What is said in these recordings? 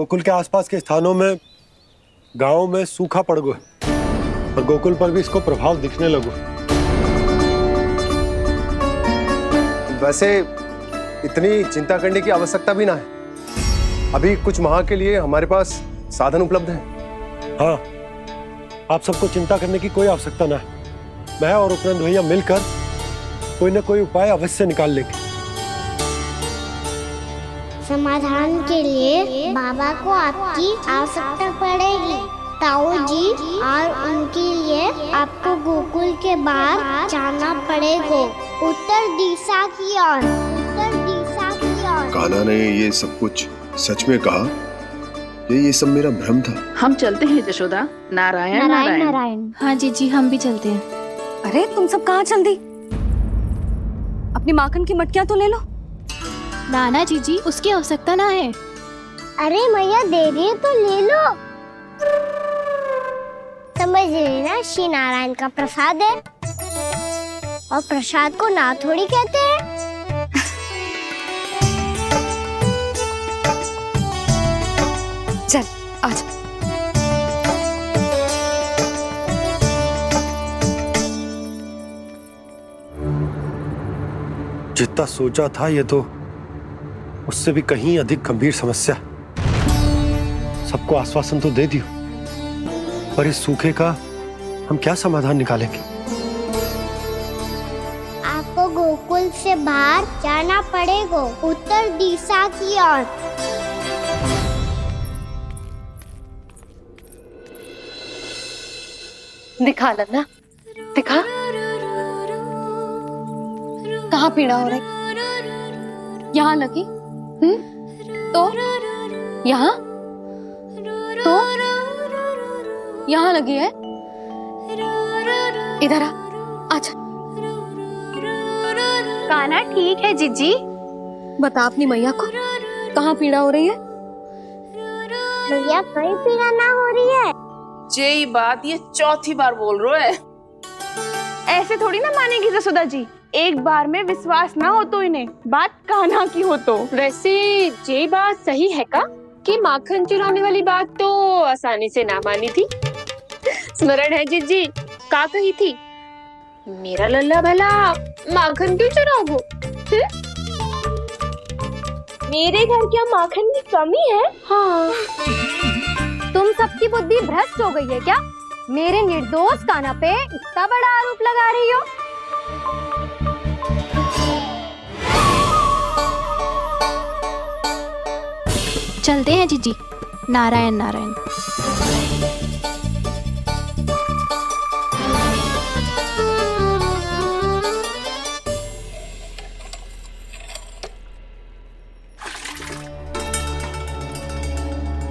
गोकुल के आसपास के स्थानों में, गांव में सूखा पड़ गया और गोकुल पर भी इसको प्रभाव दिखने लगा। वैसे इतनी चिंता करने की आवश्यकता भी ना है। अभी कुछ माह के लिए हमारे पास साधन उपलब्ध है। हाँ, आप सबको चिंता करने की कोई आवश्यकता ना है। मैं और उपनंद भैया मिलकर कोई ना कोई उपाय अवश्य निकाल लेंगे। समाधान के लिए बाबा को आपकी आवश्यकता पड़ेगी। ताऊ जी और उनके लिए आपको गोकुल के बाहर जाना पड़ेगा, उत्तर दिशा की ओर, उत्तर दिशा की ओर। कान्हा ने ये सब कुछ सच में कहा? ये सब मेरा भ्रम था? हम चलते हैं जशोदा। नारायण नारायण नारायण। हाँ जी, हम भी चलते हैं। अरे तुम सब कहाँ चल दी? अपनी माखन की मटकियाँ तो ले लो। नाना जी, उसकी आवश्यकता ना है। अरे मैया दे रही है तो ले लो। समझ लेना, श्री नारायण का प्रसाद है और प्रसाद को ना थोड़ी कहते हैं। चल आजा। जितना सोचा था ये तो उससे भी कहीं अधिक गंभीर समस्या। सबको आश्वासन तो दे दियो, पर इस सूखे का हम क्या समाधान निकालेंगे? आपको गोकुल से बाहर जाना पड़ेगा, उत्तर दिशा की ओर। दिखा लन्ना, दिखा। कहाँ पीड़ा हो रही? यहाँ लगी? तो यहाँ? तो यहाँ लगी है? इधर आ, आजा। कान्हा ठीक है जीजी। बता अपनी मैया को कहाँ पीड़ा हो रही है? भैया कहीं पीड़ा ना हो रही है। यही बात ये चौथी बार बोल रहे है। ऐसे थोड़ी ना मानेगी जसोदा जी। एक बार में विश्वास ना हो तो इन्हें बात कान्हा की हो तो। वैसे ये बात सही है का कि माखन चुराने वाली बात तो आसानी से ना मानी थी। स्मरण है जीजी का कही थी, मेरा लल्ला भला माखन क्यों चुराओगे? मेरे घर क्या माखन की कमी है? हाँ। तुम सबकी बुद्धि भ्रष्ट हो गई है क्या? मेरे निर्दोष कान्हा पे इतना बड़ा आरोप लगा रही हो? चलते हैं जीजी। नारायण नारायण।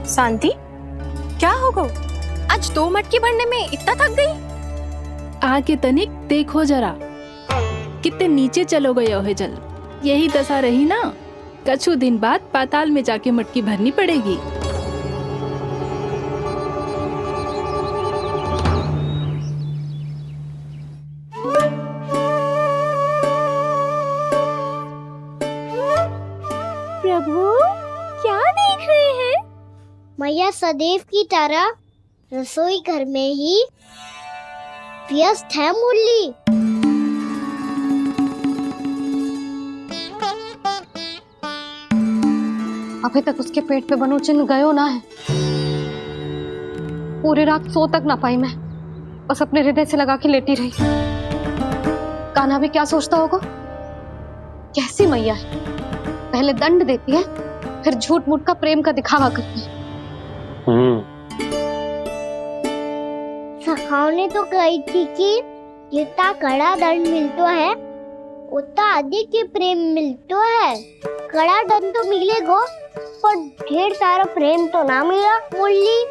शांति, क्या हो गो? आज 2 मटकी भरने में इतना थक गई? आगे तनिक देखो जरा, कितने नीचे चलो गए हो जल। यही दशा रही ना, कछु दिन बाद पाताल में जाके मटकी भरनी पड़ेगी। प्रभु क्या देख रहे हैं? मैया सदैव की तरह रसोई घर में ही व्यस्त है मुरली। अभी तक उसके पेट पे बनो चिन्ह गयो ना है। पूरी रात सो तक ना पाई मैं, बस अपने हृदय से लगा के लेटी रही। कान्हा भी क्या सोचता होगा? कैसी मैया है, पहले दंड देती है फिर झूठ मूठ का प्रेम का दिखावा करती है। सखाओ ने तो कही थी कि जितना कड़ा दंड मिलता है उतना अधिक ही प्रेम मिलता है। कड़ा दंड तो मिलेगा पर ढेर सारा प्रेम तो ना मिला मुरली।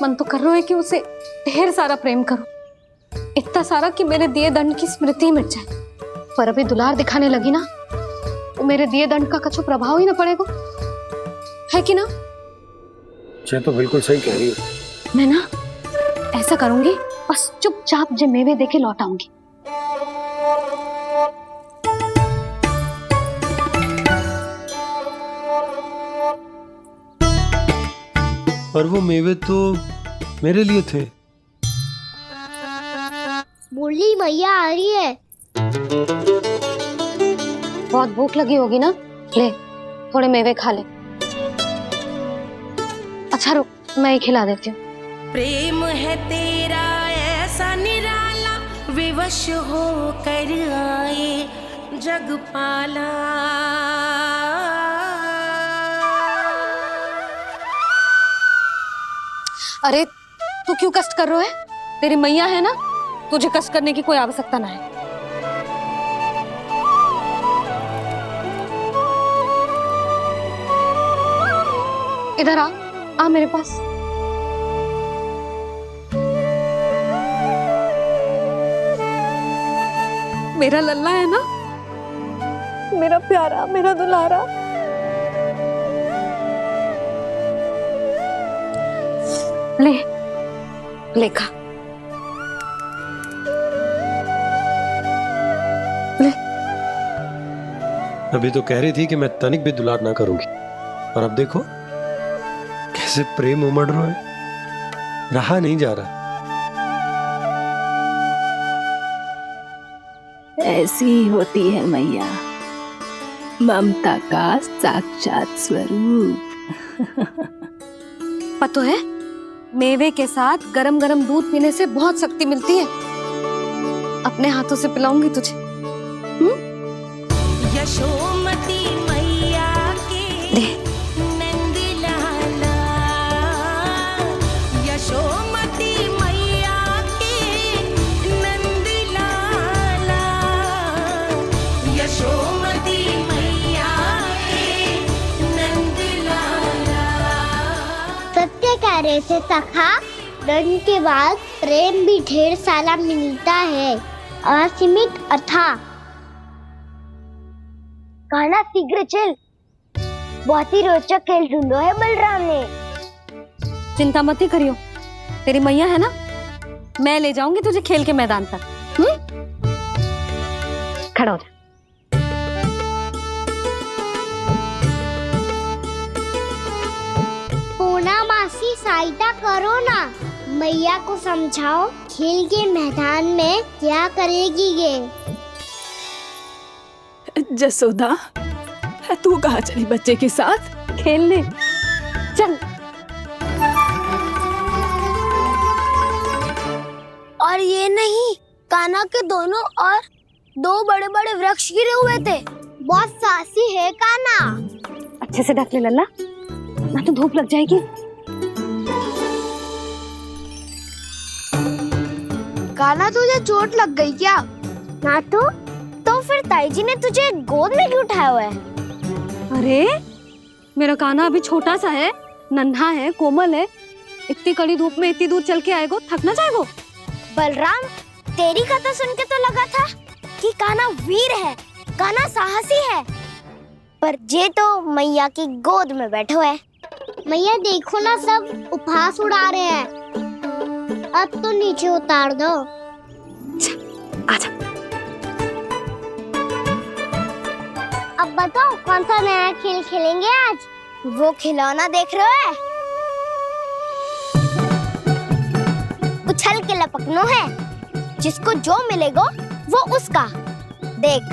मन तो कर रहा है कि उसे ढेर सारा प्रेम करूं, इतना सारा कि मेरे दिए दंड की स्मृति मिट जाए। पर अभी दुलार दिखाने लगी ना, वो मेरे दिए दंड का कछु प्रभाव ही ना पड़ेगा, है कि ना? ये तो बिल्कुल सही कह रही हो। मैं ना ऐसा करूंगी, बस चुपचाप जे मेवे देके लौट आऊंगी। पर वो मेवे तो मेरे लिए थे। बोली मैया आ रही है। बहुत भूख लगी होगी ना, ले थोड़े मेवे खा ले। अच्छा रुक, मैं ही खिला देती हूँ। प्रेम है तेरा ऐसा निराला, विवश हो कर आए जग पाला। अरे तू क्यों कष्ट कर रहा है? तेरी मैया है ना, तुझे कष्ट करने की कोई आवश्यकता ना है। इधर आ मेरे पास। मेरा लल्ला है ना, मेरा प्यारा, मेरा दुलारा। ले खा। ले। अभी तो कह रही थी कि मैं तनिक भी दुलार ना करूंगी, और अब देखो कैसे प्रेम उमड़ रहा है, रहा नहीं जा रहा। ऐसी ही होती है मैया, ममता का साक्षात स्वरूप। पता है, मेवे के साथ गरम गरम दूध पीने से बहुत शक्ति मिलती है। अपने हाथों से पिलाऊंगी तुझे। यशोमती मैया के नंद लाला, यशोमती मैया के नंद लाला, यशोमती मैया के नंद लाला। सत्य कह रहे थे सखा, दंड के बाद प्रेम भी ढेर सारा मिलता है, असीमित अथाह। कहना शीघ्र चल, बहुत ही रोचक खेल ढूंढो है बलराम ने। चिंता मत ही करियो, तेरी मैया है ना, मैं ले जाऊंगी तुझे खेल के मैदान तक। खड़ा हो जा। पूना मासी सहायता करो ना, मैया को समझाओ खेल के मैदान में क्या करेगी ये। जसोदा, तू कहाँ चली बच्चे के साथ खेलने? चल। और ये नहीं, कान्हा के दोनों और दो बड़े बड़े वृक्ष गिरे हुए थे। बहुत साहसी है कान्हा। अच्छे से ढक ले लल्ला, ना तो धूप लग जाएगी। कान्हा तुझे चोट लग गई क्या? ना तो फिर ताई जी ने तुझे गोद में क्यों उठाया हुआ है? अरे मेरा कान्हा अभी छोटा सा है, नन्हा है, कोमल है। इतनी कड़ी धूप में इतनी दूर चल के आएगा, थक ना जाएगा? बलराम, तेरी कथा सुन के तो लगा था कि कान्हा वीर है, कान्हा साहसी है, पर जे तो मैया की गोद में बैठे हुए है। मैया देखो ना, सब उपहास उड़ा रहे हैं। अब तो नीचे उतार दो। आजा। अब बताओ कौन सा नया खेल खेलेंगे आज? वो खिलौना देख रहे हो? उछल के लपकनो है, जिसको जो मिलेगा वो उसका। देख।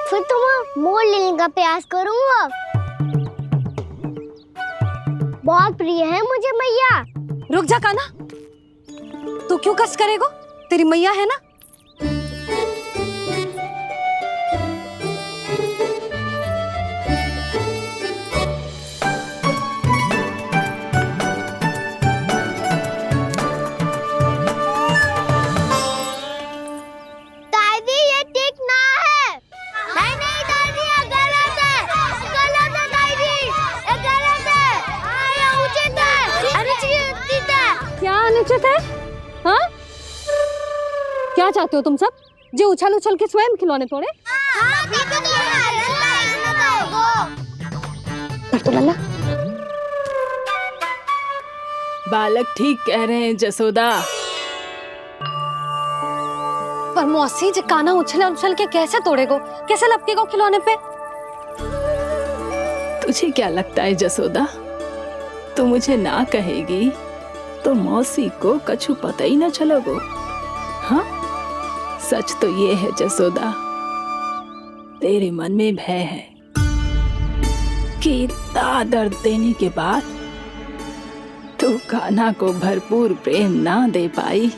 फिर तुम मोड़ लेने का प्रयास करूंगा। बहुत प्रिय है मुझे मैया। रुक जा कान्हा, तू क्यों कष्ट करेगा? तेरी मैया है ना। दादी ये ठीक ना है। नहीं नहीं दादी, ये गलत है, गलत है दादी, ये गलत है, ये उचित है, अनुचित है। क्या अनुचित है? हाँ? क्या चाहते हो तुम सब? जो उछल उछल के स्वयं खिलौने तोड़े? हाँ, भी तो तो लल्ला। बालक ठीक कह रहे हैं जसोदा। पर मौसी जी काना उछल उछल के कैसे तोड़ेगो, कैसे लपकेगो खिलौने पे? तुझे क्या लगता है जसोदा, तू मुझे ना कहेगी तो मौसी को कछु पता ही ना चलोगो। हाँ, सच तो ये है जसोदा, तेरे मन में भय है कि इतना दर्द देने के बाद तू कान्हा को भरपूर प्रेम ना दे पाई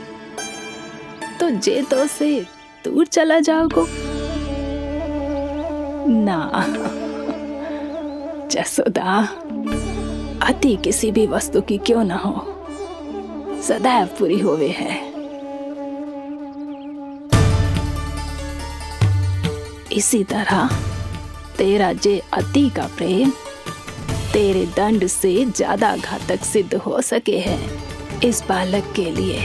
तो जेतो से दूर चला जाओगो ना। जसोदा, अति किसी भी वस्तु की क्यों ना हो, सदैव पूरी होवे है। इसी तरह तेरा जे अति का प्रेम तेरे दंड से ज्यादा घातक सिद्ध हो सके है इस बालक के लिए।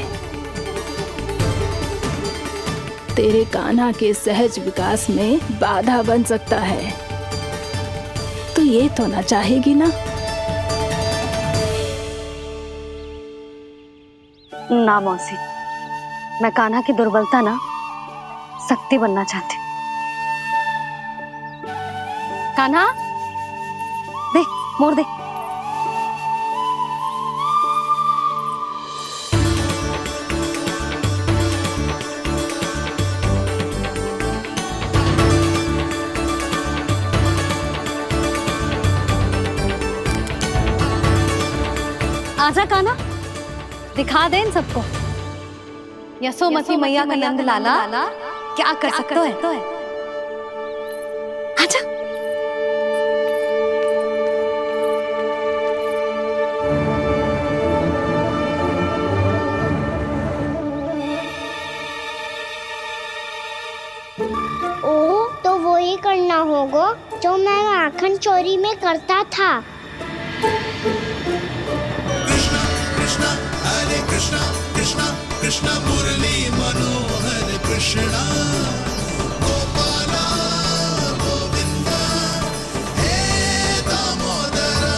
तेरे कान्हा के सहज विकास में बाधा बन सकता है, तो ये तो ना चाहेगी ना? ना मौसी, मैं कान्हा की दुर्बलता ना शक्ति बनना चाहती हूँ। कान्हा, दे मोड़ दे। आजा कान्हा, दिखा दे इन सबको यशोमती मैया का नंद लाला क्या कर सकता है। आजा। ओ तो वो ही करना होगा जो मैं माखन चोरी में करता था। कृष्ण मुरली मनोहर कृष्णा गोपाला गोविंदा हे दामोदरा।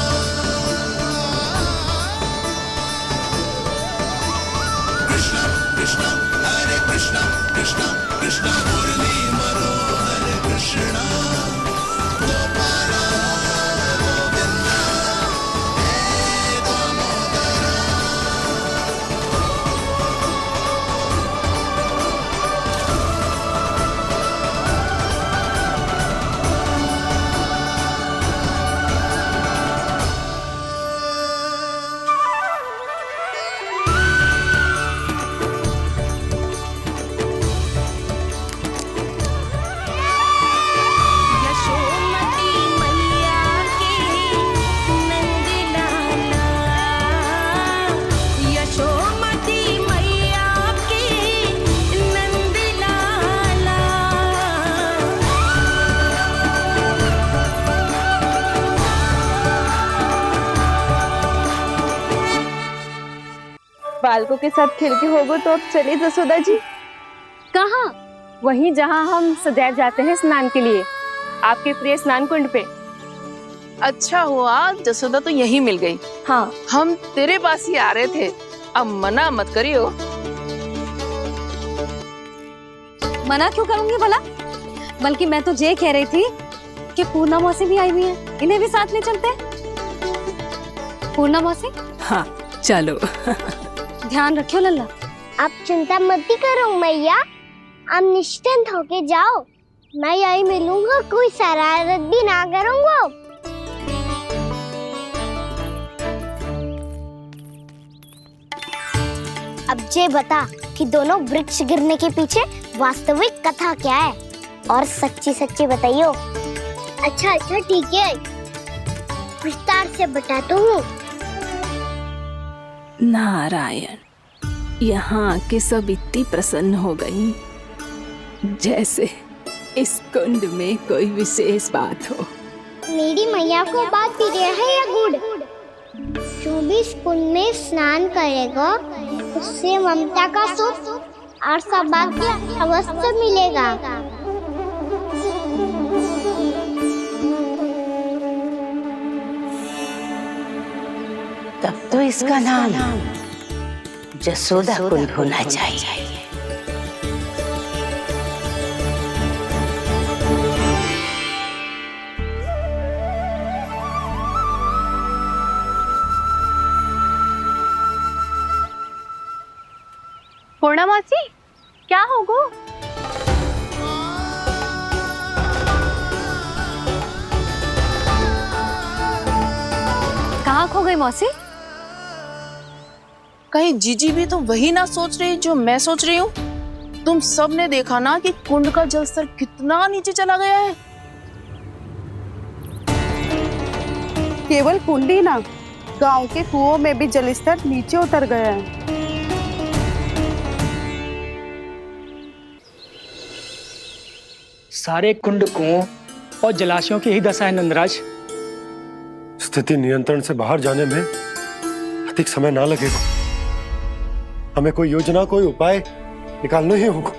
कृष्ण कृष्ण हरे कृष्ण कृष्ण कृष्ण मुरली मनोहर कृष्णा गोपाला गोविंदा हे दामोदरा। यशोमती मैया के नंद लाला, यशोमती मैया के नंद लाला। बालकों के साथ खेल के होगो तो अब चलिए जसोदा जी। कहाँ? वहीं जहाँ हम सदैव जाते हैं स्नान के लिए, आपके प्रिय स्नान कुंड पे। अच्छा हुआ जसोदा तो यही मिल गई। हाँ, हम तेरे पास ही आ रहे थे, अब मना मत करियो। मना क्यों करूंगी भला? बल्कि मैं तो ये कह रही थी कि पूर्णा मौसी भी आई हुई है, इन्हें भी साथ ले चलते हैं। पूर्णा मौसी, हाँ चलो। ध्यान रखियो लल्ला। आप चिंता मत करो मैया, आप निश्चिंत होके जाओ, मैं यही मिलूंगा, कोई शरारत भी ना करूंगा। अब ये बता कि दोनों वृक्ष गिरने के पीछे वास्तविक कथा क्या है, और सच्ची सच्ची बताइयो। अच्छा अच्छा ठीक है, विस्तार से बताता हूँ। नारायण, यहाँ के सब इतनी प्रसन्न हो गई जैसे इस कुंड में कोई विशेष बात हो। मेरी मैया को बात प्रिय है या गुड़? जो भी इस कुंड में स्नान करेगा उससे ममता का सुख और सौभाग्य अवश्य मिलेगा। तब तो इसका नाम जसोदा कुंड होना चाहिए। पूर्णा मौसी, क्या होगो? कहाँ खो गई मौसी? कहीं जीजी भी तो वही ना सोच रही जो मैं सोच रही हूँ। तुम सब ने देखा ना कि कुंड का जलस्तर कितना नीचे चला गया है। केवल कुंड ही ना, गांव के कुओं में भी जलस्तर नीचे उतर गया है। सारे कुंड कुओं और जलाशयों की ही दशा है नंदराज। स्थिति नियंत्रण से बाहर जाने में अधिक समय ना लगेगा। हमें कोई योजना, कोई उपाय निकालना ही होगा।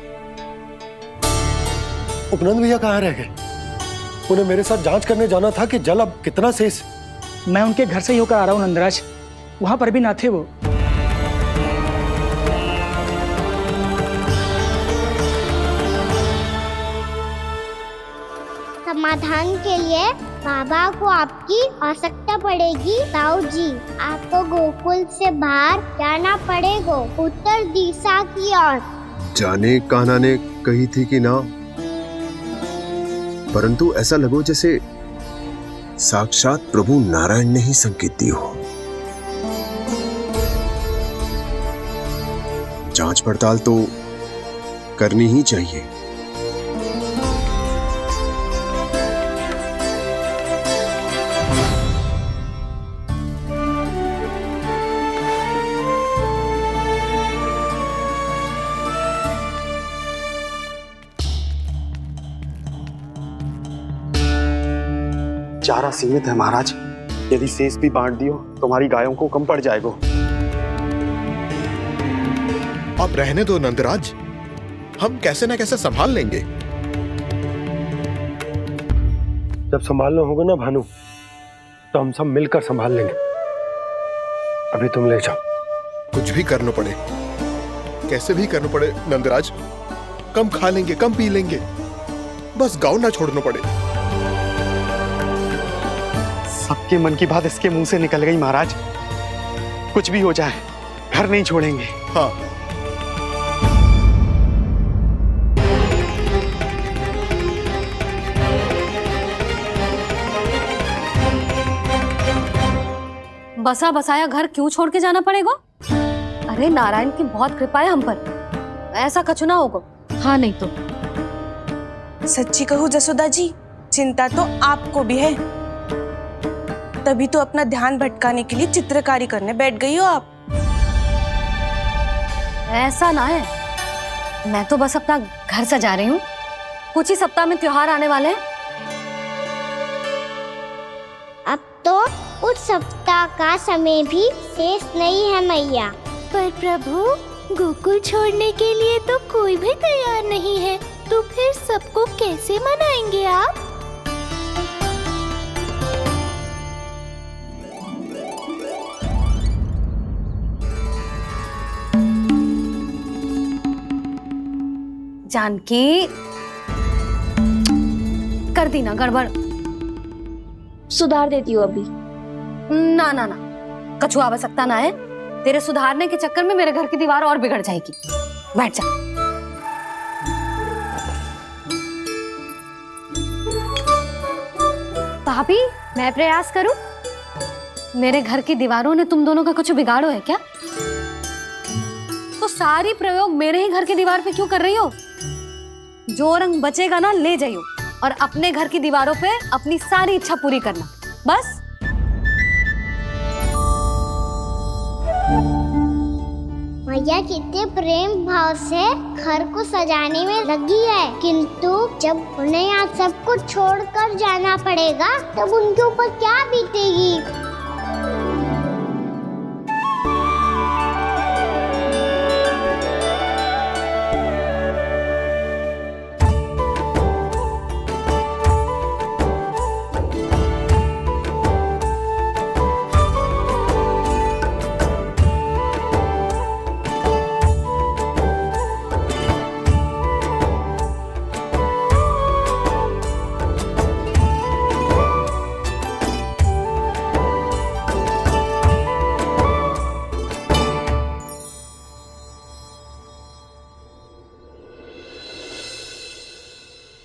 उपनंद भैया कहाँ रह गए? उन्हें मेरे साथ जांच करने जाना था कि जल अब कितना शेष। मैं उनके घर से ही होकर आ रहा हूँ नंदराज, वहां पर भी ना थे वो। समाधान के लिए बाबा को आपकी आवश्यकता पड़ेगी। ताऊ जी, आपको गोकुल से बाहर जाना पड़ेगा, उत्तर दिशा की ओर। जाने कान्हा ने कही थी कि ना, परंतु ऐसा लगो जैसे साक्षात प्रभु नारायण ने ही संकेत दी हो। जांच पड़ताल तो करनी ही चाहिए। चारा सीमित है महाराज, यदि शेष भी बांट दियो तो हमारी गायों को कम पड़ जाएगा। आप रहने दो नंदराज, हम कैसे न कैसे संभाल लेंगे। जब संभालना होगा ना भानु, तो हम सब मिलकर संभाल लेंगे। अभी तुम ले जाओ। कुछ भी करना पड़े, कैसे भी करना पड़े नंदराज, कम खा लेंगे, कम पी लेंगे, बस गाँव ना छोड़ना पड़े। सबके मन की बात इसके मुंह से निकल गई महाराज। कुछ भी हो जाए, घर नहीं छोड़ेंगे। हाँ, बसा बसाया घर क्यों छोड़ के जाना पड़ेगा? अरे नारायण की बहुत कृपा है हम पर, ऐसा कछु ना होगा। हाँ नहीं तो सच्ची कहूँ जसोदा जी, चिंता तो आपको भी है, तभी तो अपना ध्यान भटकाने के लिए चित्रकारी करने बैठ गई हो आप। ऐसा ना है, मैं तो बस अपना घर सजा रही हूँ। कुछ ही सप्ताह में त्योहार आने वाले हैं। अब तो उस सप्ताह का समय भी शेष नहीं है मैया। पर प्रभु, गोकुल छोड़ने के लिए तो कोई भी तैयार नहीं है, तो फिर सबको कैसे मनाएंगे आप? जानकी, कर दी ना गड़बड़। सुधार देती हूँ अभी। ना ना ना, कछु आवश्यकता ना है। तेरे सुधारने के चक्कर में मेरे घर की दीवार और बिगड़ जाएगी। बैठ जा। भाभी, मैं प्रयास करूं? मेरे घर की दीवारों ने तुम दोनों का कुछ बिगाड़ो है क्या? तो सारी प्रयोग मेरे ही घर की दीवार पे क्यों कर रही हो? जो रंग बचेगा ना ले जाइयो, और अपने घर की दीवारों पे अपनी सारी इच्छा पूरी करना, बस। मैया कितने प्रेम भाव से घर को सजाने में लगी है, किंतु जब उन्हें यहाँ सब कुछ छोड़कर जाना पड़ेगा तब उनके ऊपर क्या बीतेगी?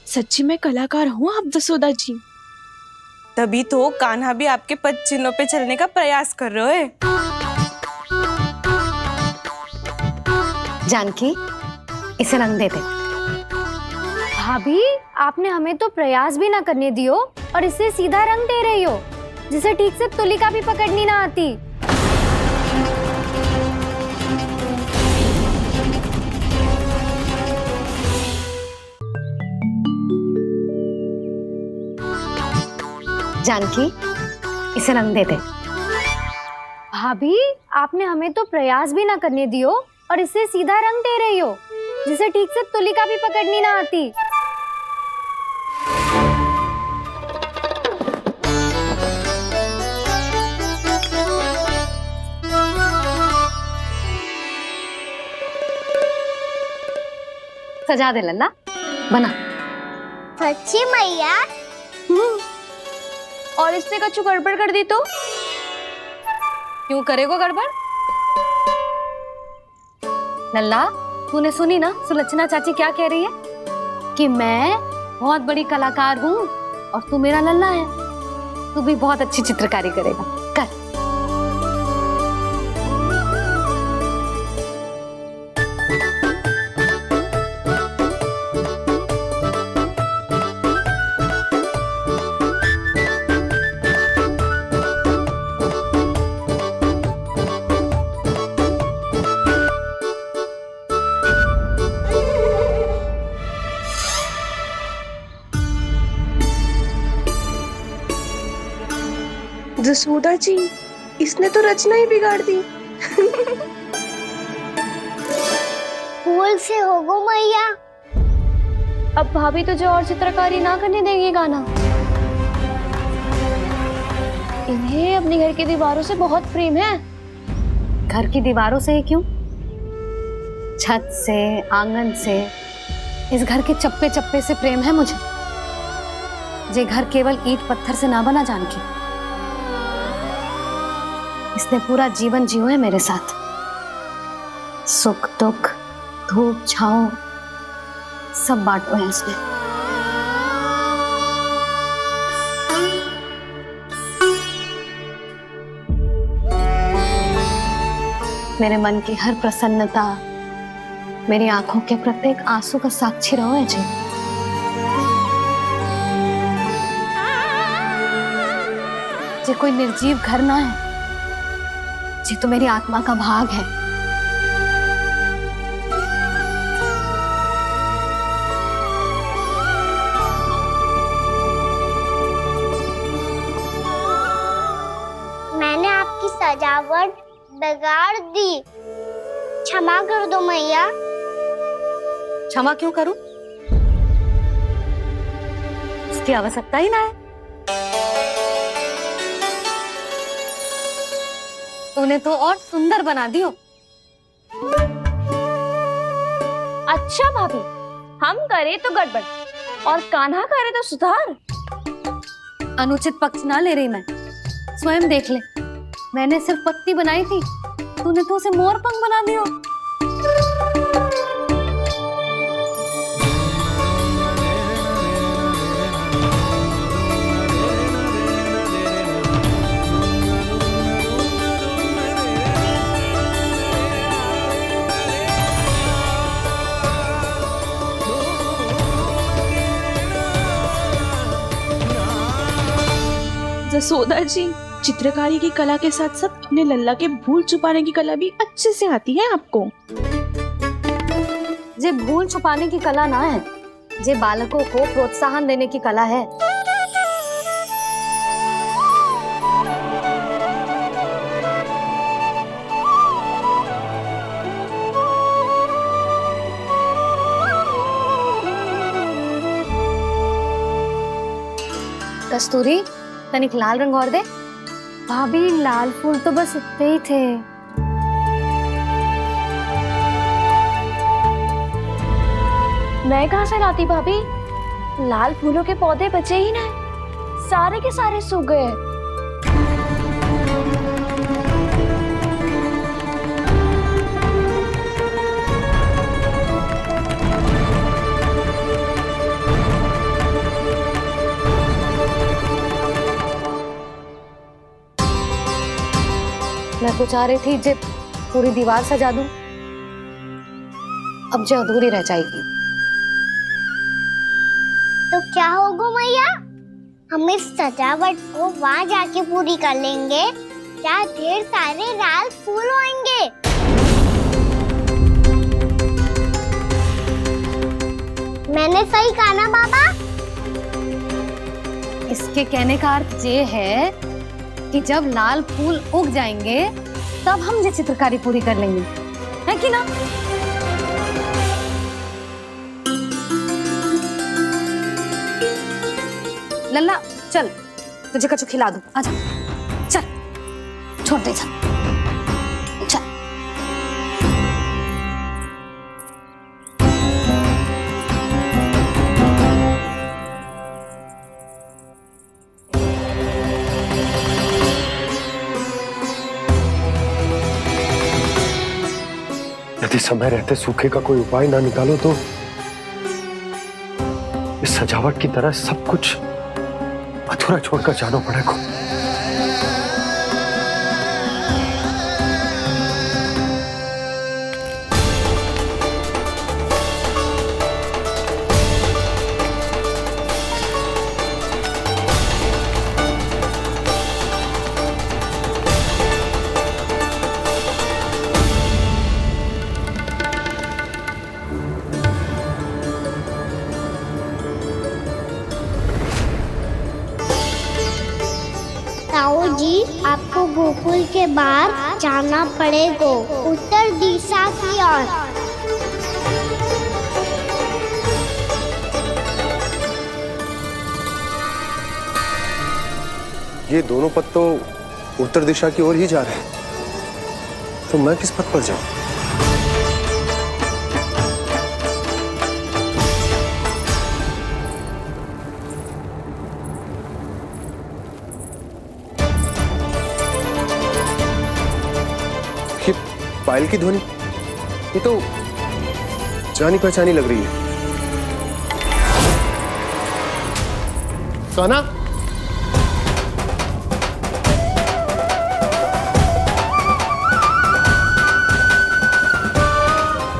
सच्ची में कलाकार हूँ आप जसोदा जी। तभी तो कान्हा भी आपके पद चिन्हों पे चलने का प्रयास कर रहे है। जानकी, इसे रंग दे दे। भाभी, आपने हमें तो प्रयास भी ना करने दियो और इसे सीधा रंग दे रही हो, जिसे ठीक से तुलिका भी पकड़नी ना आती। जानकी, इसे रंग दे दे। भाभी, आपने हमें तो प्रयास भी ना करने दियो और इसे सीधा रंग दे रही हो, जिसे ठीक से तुलिका भी पकड़नी ना आती। सजा दे लल्ला, बना। सच्ची मैया? और इसने कछु गड़बड़ कर दी तो? क्यों करेगो गड़बड़? लल्ला, तूने सुनी ना सुलक्षणा चाची क्या कह रही है? कि मैं बहुत बड़ी कलाकार हूँ और तू मेरा लल्ला है। तू भी बहुत अच्छी चित्रकारी करेगा, कर। जसोदा जी, इसने तो रचना ही बिगाड़ दी। फूल से होगो मैया। अब भाभी तुझे और चित्रकारी ना करने देंगे गाना। इन्हें अपने घर की दीवारों से बहुत प्रेम है। घर की दीवारों से ही क्यों? छत से, आंगन से, इस घर के चप्पे चप्पे से प्रेम है मुझे। ये घर केवल ईंट पत्थर से ना बना जानकी। इसने पूरा जीवन जियो है मेरे साथ। सुख दुख, धूप छांव सब बांटो है इसने। मेरे मन की हर प्रसन्नता, मेरी आंखों के प्रत्येक आंसू का साक्षी रहो है जी। ये कोई निर्जीव घर ना है, ये तो मेरी आत्मा का भाग है। मैंने आपकी सजावट बिगाड़ दी, क्षमा कर दो मैया। क्षमा क्यों करूं? इसकी आवश्यकता ही ना है। तूने तो और सुंदर बना दियो। अच्छा भाभी, हम करे तो गड़बड़ और कान्हा करे तो सुधार। अनुचित पक्ष ना ले रही मैं, स्वयं देख ले। मैंने सिर्फ पत्ती बनाई थी, तूने तो उसे मोर पंख बना दियो। जसोदा जी, चित्रकारी की कला के साथ साथ अपने लल्ला के भूल छुपाने की कला भी अच्छे से आती है आपको। ये भूल छुपाने की कला ना है, ये बालकों को प्रोत्साहन देने की कला है। कस्तूरी, तनिक लाल रंग और दे। भाभी, लाल फूल तो बस इतने ही थे। मैं कहाँ से लाती भाभी? लाल फूलों के पौधे बचे ही ना, सारे के सारे सूख गए। चाह रही थी जे पूरी दीवार सजा दूं, अब जो अधूरी रह जाएगी। तो क्या होगा मैया, हम इस सजावट को वहाँ जाके पूरी कर लेंगे जहाँ ढेर सारे लाल फूल होंगे। मैंने सही कहा ना बाबा? इसके कहने का अर्थ ये है कि जब लाल फूल उग जाएंगे तब हम ये चित्रकारी पूरी कर लेंगे, है कि ना? लल्ला चल, तुझे कछु खिला दूं, आजा, चल, छोड़ दे, चल, चल। यदि समय रहते सूखे का कोई उपाय ना निकालो तो इस सजावट की तरह सब कुछ अधूरा छोड़कर जाना पड़ेगा। ताऊ जी, आपको गोकुल के बाहर जाना पड़ेगा, उत्तर दिशा की ओर। ये दोनों पथ तो उत्तर दिशा की ओर ही जा रहे हैं, तो मैं किस पथ पर जाऊं? पायल की ध्वनि, ये तो जानी पहचानी लग रही है। कान्हा,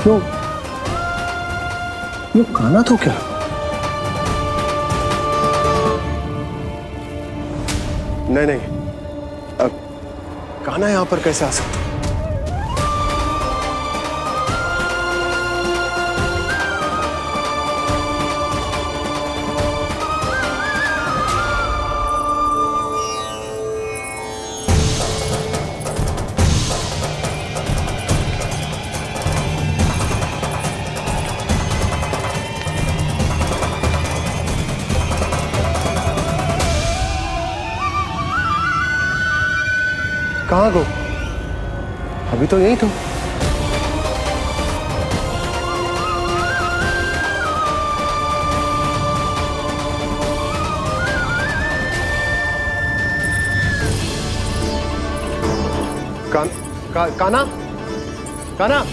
क्यों? ये कान्हा तो क्या? नहीं नहीं, अब कान्हा यहां पर कैसे आ सकता? कहाँ गो? अभी तो यही तुम। कान्हा, कान्हा,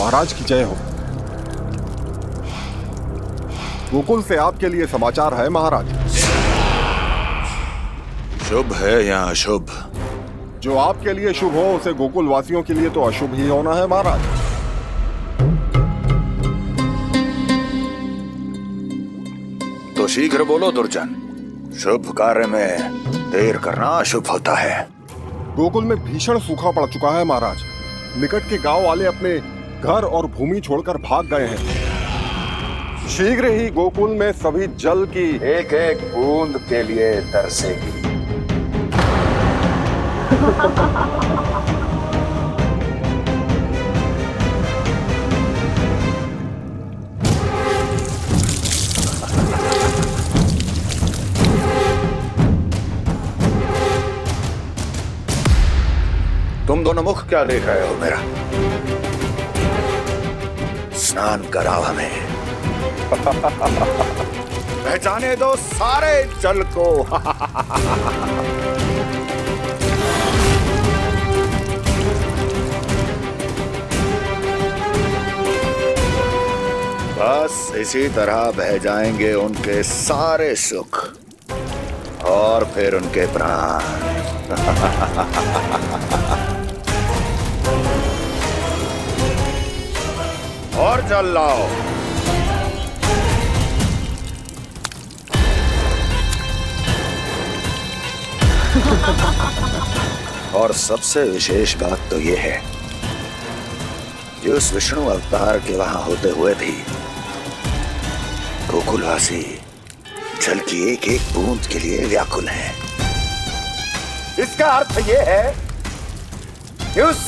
महाराज की जय हो। गोकुल से आपके लिए समाचार है महाराज। शुभ है या अशुभ? जो आपके लिए शुभ हो उसे गोकुल वासियों के लिए तो अशुभ ही होना है महाराज। तो शीघ्र बोलो दुर्जन, शुभ कार्य में देर करना अशुभ होता है। गोकुल में भीषण सूखा पड़ चुका है महाराज। निकट के गांव वाले अपने घर और भूमि छोड़कर भाग गए हैं। शीघ्र ही गोकुल में सभी जल की एक एक बूंद के लिए तरसेगी। तुम दोनों मुख क्या देख रहे हो मेरा? स्नान कराओ हमें। बहकाने दो सारे जल को। बस इसी तरह बह जाएंगे उनके सारे सुख और फिर उनके प्राण। और जल लाओ। और सबसे विशेष बात तो यह है कि उस विष्णु अवतार के वहां होते हुए भी गोकुलवासी जल की एक एक बूंद के लिए व्याकुल हैं। इसका अर्थ यह है कि उस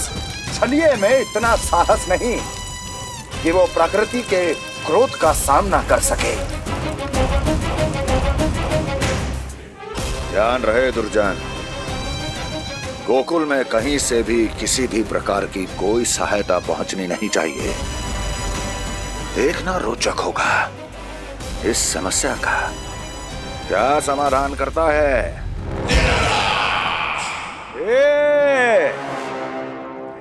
छलिए में इतना साहस नहीं कि वो प्रकृति के क्रोध का सामना कर सके। ध्यान रहे दुर्जन, गोकुल में कहीं से भी किसी भी प्रकार की कोई सहायता पहुंचनी नहीं चाहिए। देखना रोचक होगा इस समस्या का क्या समाधान करता है। ए,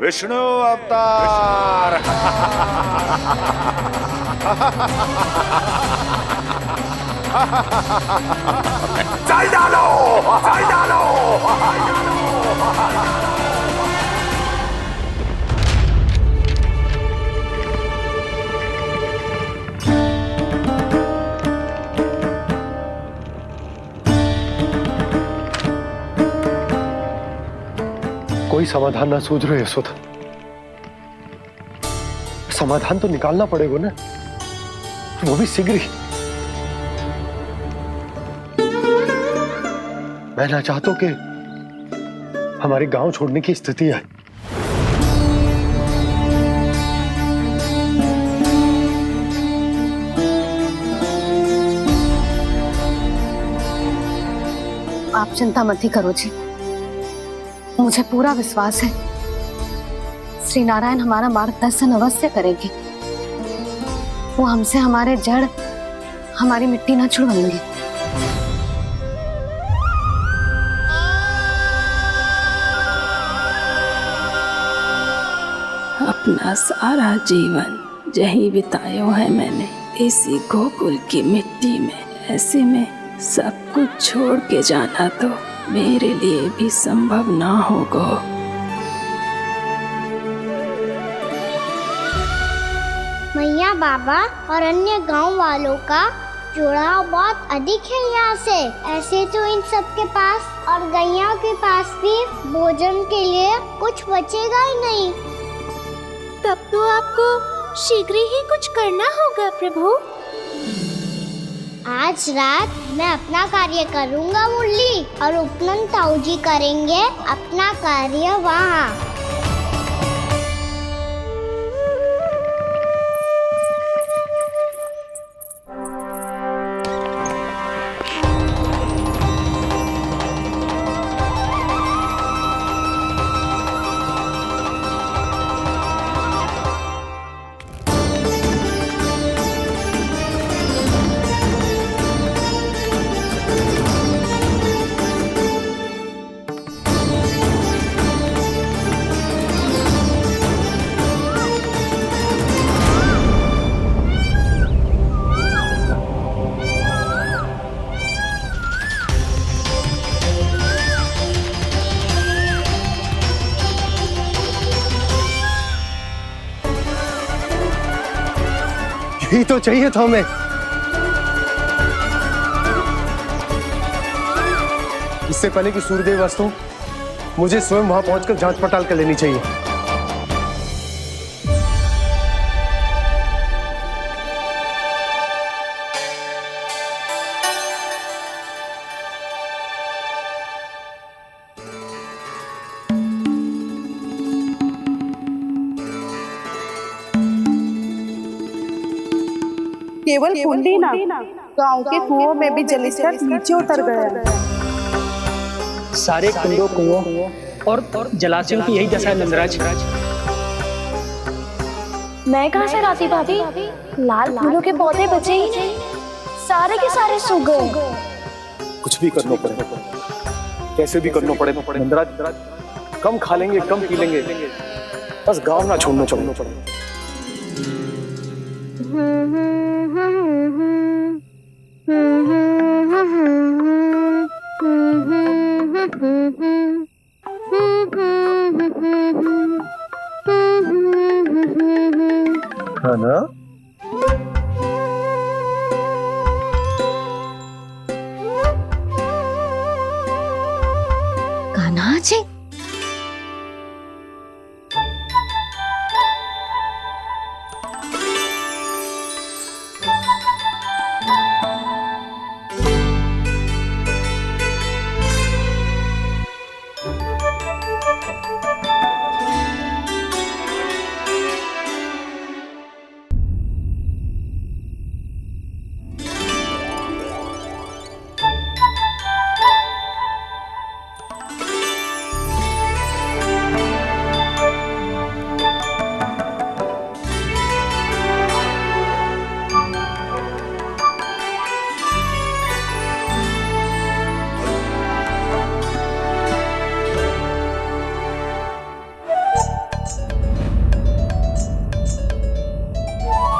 विष्णु अवतार। चल डालो, चल डालो। कोई समाधान ना सूझ रहे यशोदा। समाधान तो निकालना पड़ेगा ना, वो भी शीघ्र ही। मैं ना चाहता कि हमारे गांव छोड़ने की स्थिति आए। आप चिंता मत ही करो जी, मुझे पूरा विश्वास है श्री नारायण हमारा मार्गदर्शन अवश्य करेंगे। वो हमसे हमारे जड़, हमारी मिट्टी ना छुड़वाएंगे। अपना सारा जीवन यही बिताया है मैंने इसी गोकुल की मिट्टी में। ऐसे में सब कुछ छोड़ के जाना तो मेरे लिए भी संभव ना होगा। मैया, बाबा और अन्य गांव वालों का जुड़ाव बहुत अधिक है यहाँ से। ऐसे तो इन सब के पास और गैया के पास भी भोजन के लिए कुछ बचेगा ही नहीं। तब तो आपको शीघ्र ही कुछ करना होगा प्रभु। आज रात मैं अपना कार्य करूँगा मुरली, और उपनंद ताऊ जी करेंगे अपना कार्य वहाँ। यही तो चाहिए था हमें। इससे पहले कि सूर्यदेव अस्त, मुझे स्वयं वहां पहुंचकर जांच पड़ताल कर लेनी चाहिए। केवल कुंडी ना, गांव के कुओं में भी जलस्तर नीचे उतर गया। सारे कुंडों, कुओं और जलाशयों की यही दशा है नंदराज। मैं कहाँ से लाती भाभी? लाल फूलों के पौधे बचे ही नहीं। सारे के सारे सो गए। कुछ भी करना पड़े, कैसे भी करना पड़े नंदराज, कम खा लेंगे, कम पी लेंगे, बस गांव ना छोड़ना पड़े। हाँ ना? कान्हा जी,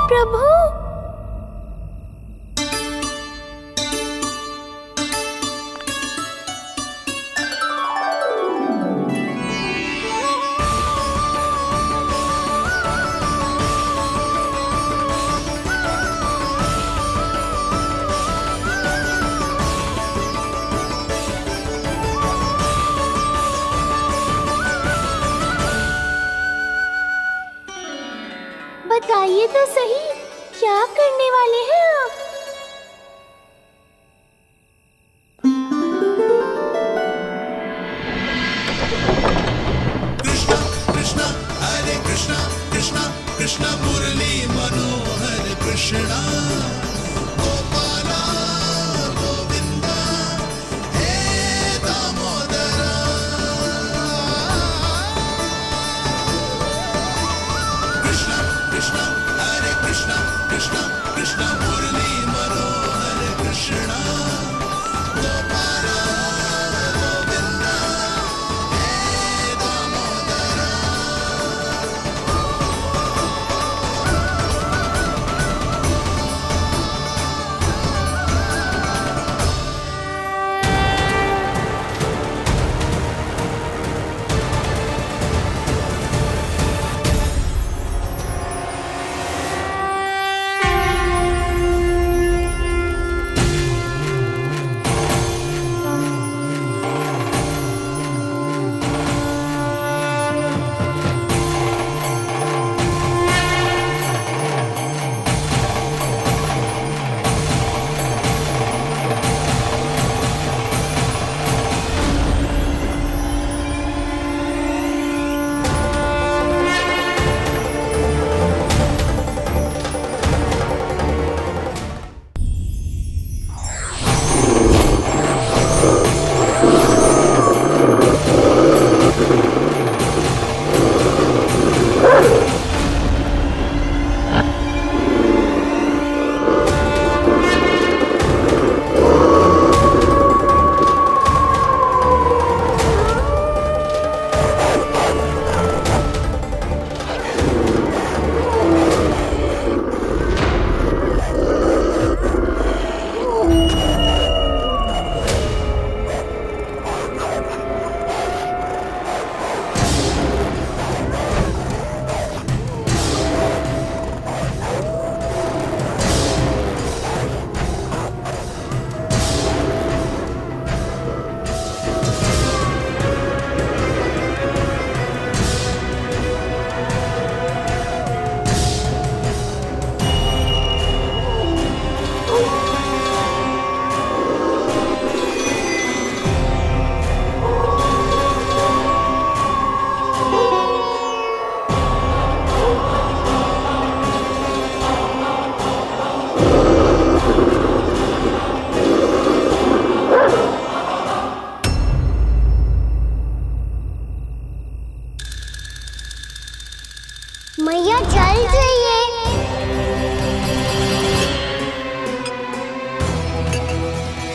प्रभु, बताइए तो सही, क्या करने वाले हैं आप? कृष्ण मुरली मनोहर कृष्णा गोपाला गोविंदा हे दामोदरा। कृष्ण कृष्ण हरे कृष्ण कृष्ण कृष्ण मुरली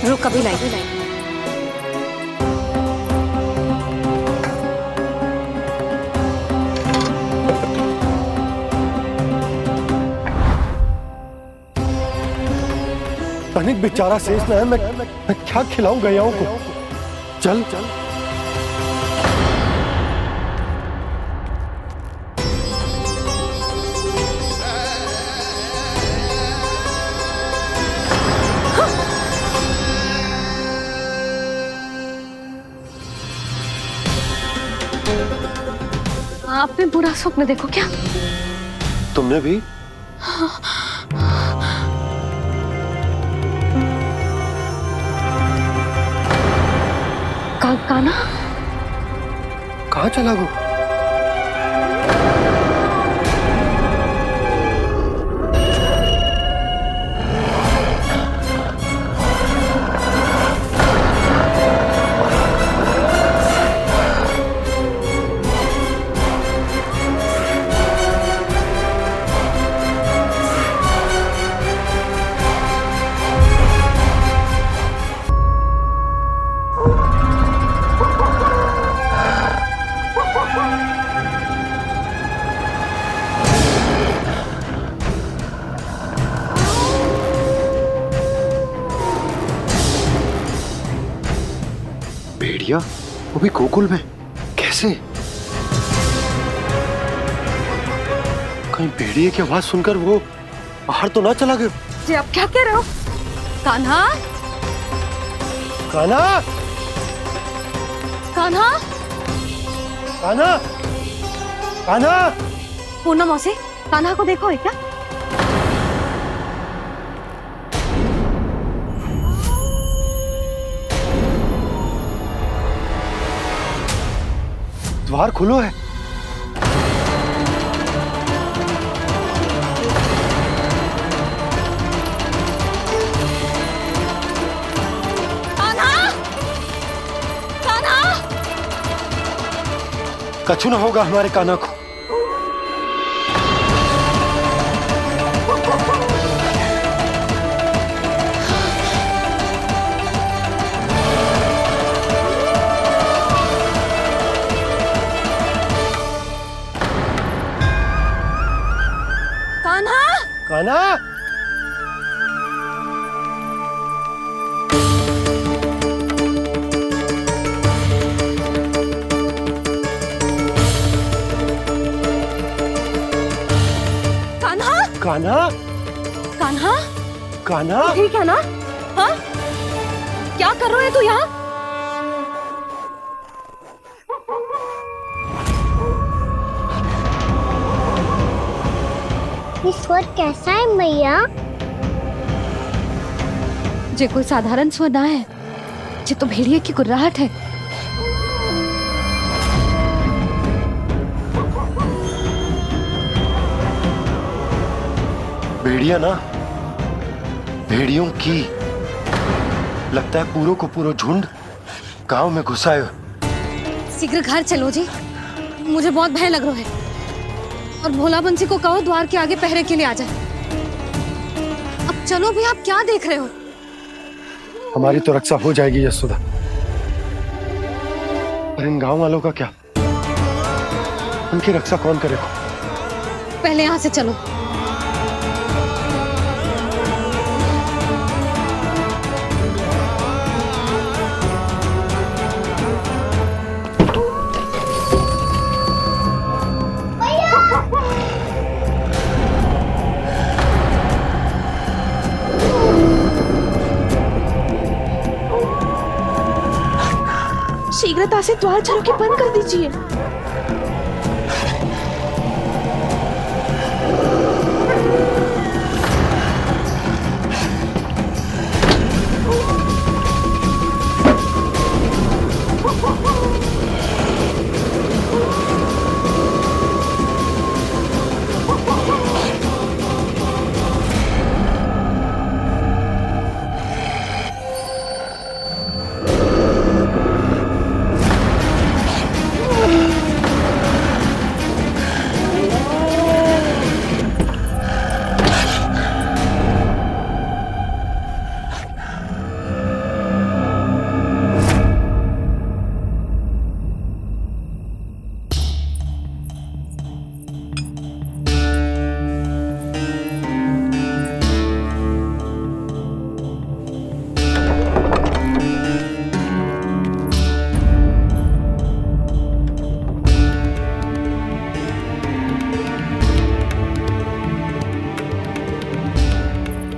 रुक अभी लाई। तनिक बेचारा शेष न है, मैं क्या खिलाऊं गयाओं को। चल चल आपने बुरा स्वप्न देखो क्या? तुमने भी? काना कहाँ चला वो? भेड़िया वो भी गोकुल में कैसे? कहीं भेड़िए की आवाज सुनकर वो बाहर तो ना चला गया? जी आप क्या कह रहे हो? कान्हा, कान्हा, कान्हा, कान्हा, कान्हा। पूनम मौसी, कान्हा को देखो है क्या? द्वार खुलो है। कान्हा, कान्हा, कछु ना होगा हमारे कान्हा को। कान्हा, कान्हा, कान्हा, कान्हा, कान्हा, ठीक है ना? हाँ? क्या कर रहे हो तू यहाँ? स्वर कैसा है मैया? जे कोई साधारण स्वर ना है, जे तो भेड़िए की गुर्राहट है। भेड़िया ना, भेड़ियों की लगता है पूरों को पूरा झुंड गांव में घुसा है। शीघ्र घर चलो जी, मुझे बहुत भय लग रहा है। और भोला बंसी को कहो द्वार के आगे पहरे के लिए आ जाए। अब चलो भी, आप क्या देख रहे हो? हमारी तो रक्षा हो जाएगी यशोदा, पर इन गांव वालों का क्या? उनकी रक्षा कौन करेगा? पहले यहाँ से चलो। शीघ्रता से द्वार चलो के बंद कर दीजिए।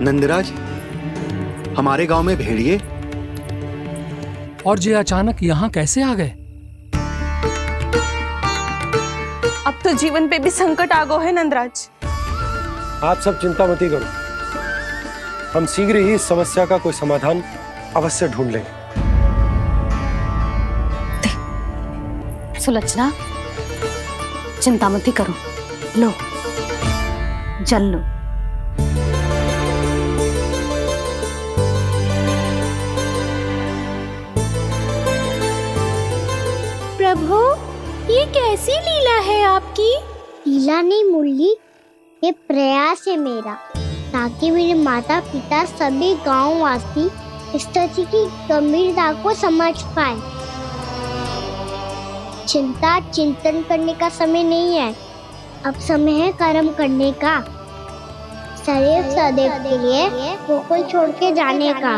नंदराज, हमारे गांव में भेड़िए और ये अचानक यहाँ कैसे आ गए? अब तो जीवन पे भी संकट आ गो है नंदराज। आप सब चिंता मत करो, हम शीघ्र ही इस समस्या का कोई समाधान अवश्य ढूंढ लेंगे। सुलक्षणा, चिंता मत करो, लो जल लो। प्रभु, ये कैसी लीला है आपकी? लीला नहीं मुरली, ये प्रयास है मेरा, ताकि मेरे माता पिता सभी गांव वासी इस स्थिति की गंभीरता को समझ पाए। चिंता चिंतन करने का समय नहीं है, अब समय है कर्म करने का, सदैव सदैव के लिए गोकुल छोड़ के जाने का।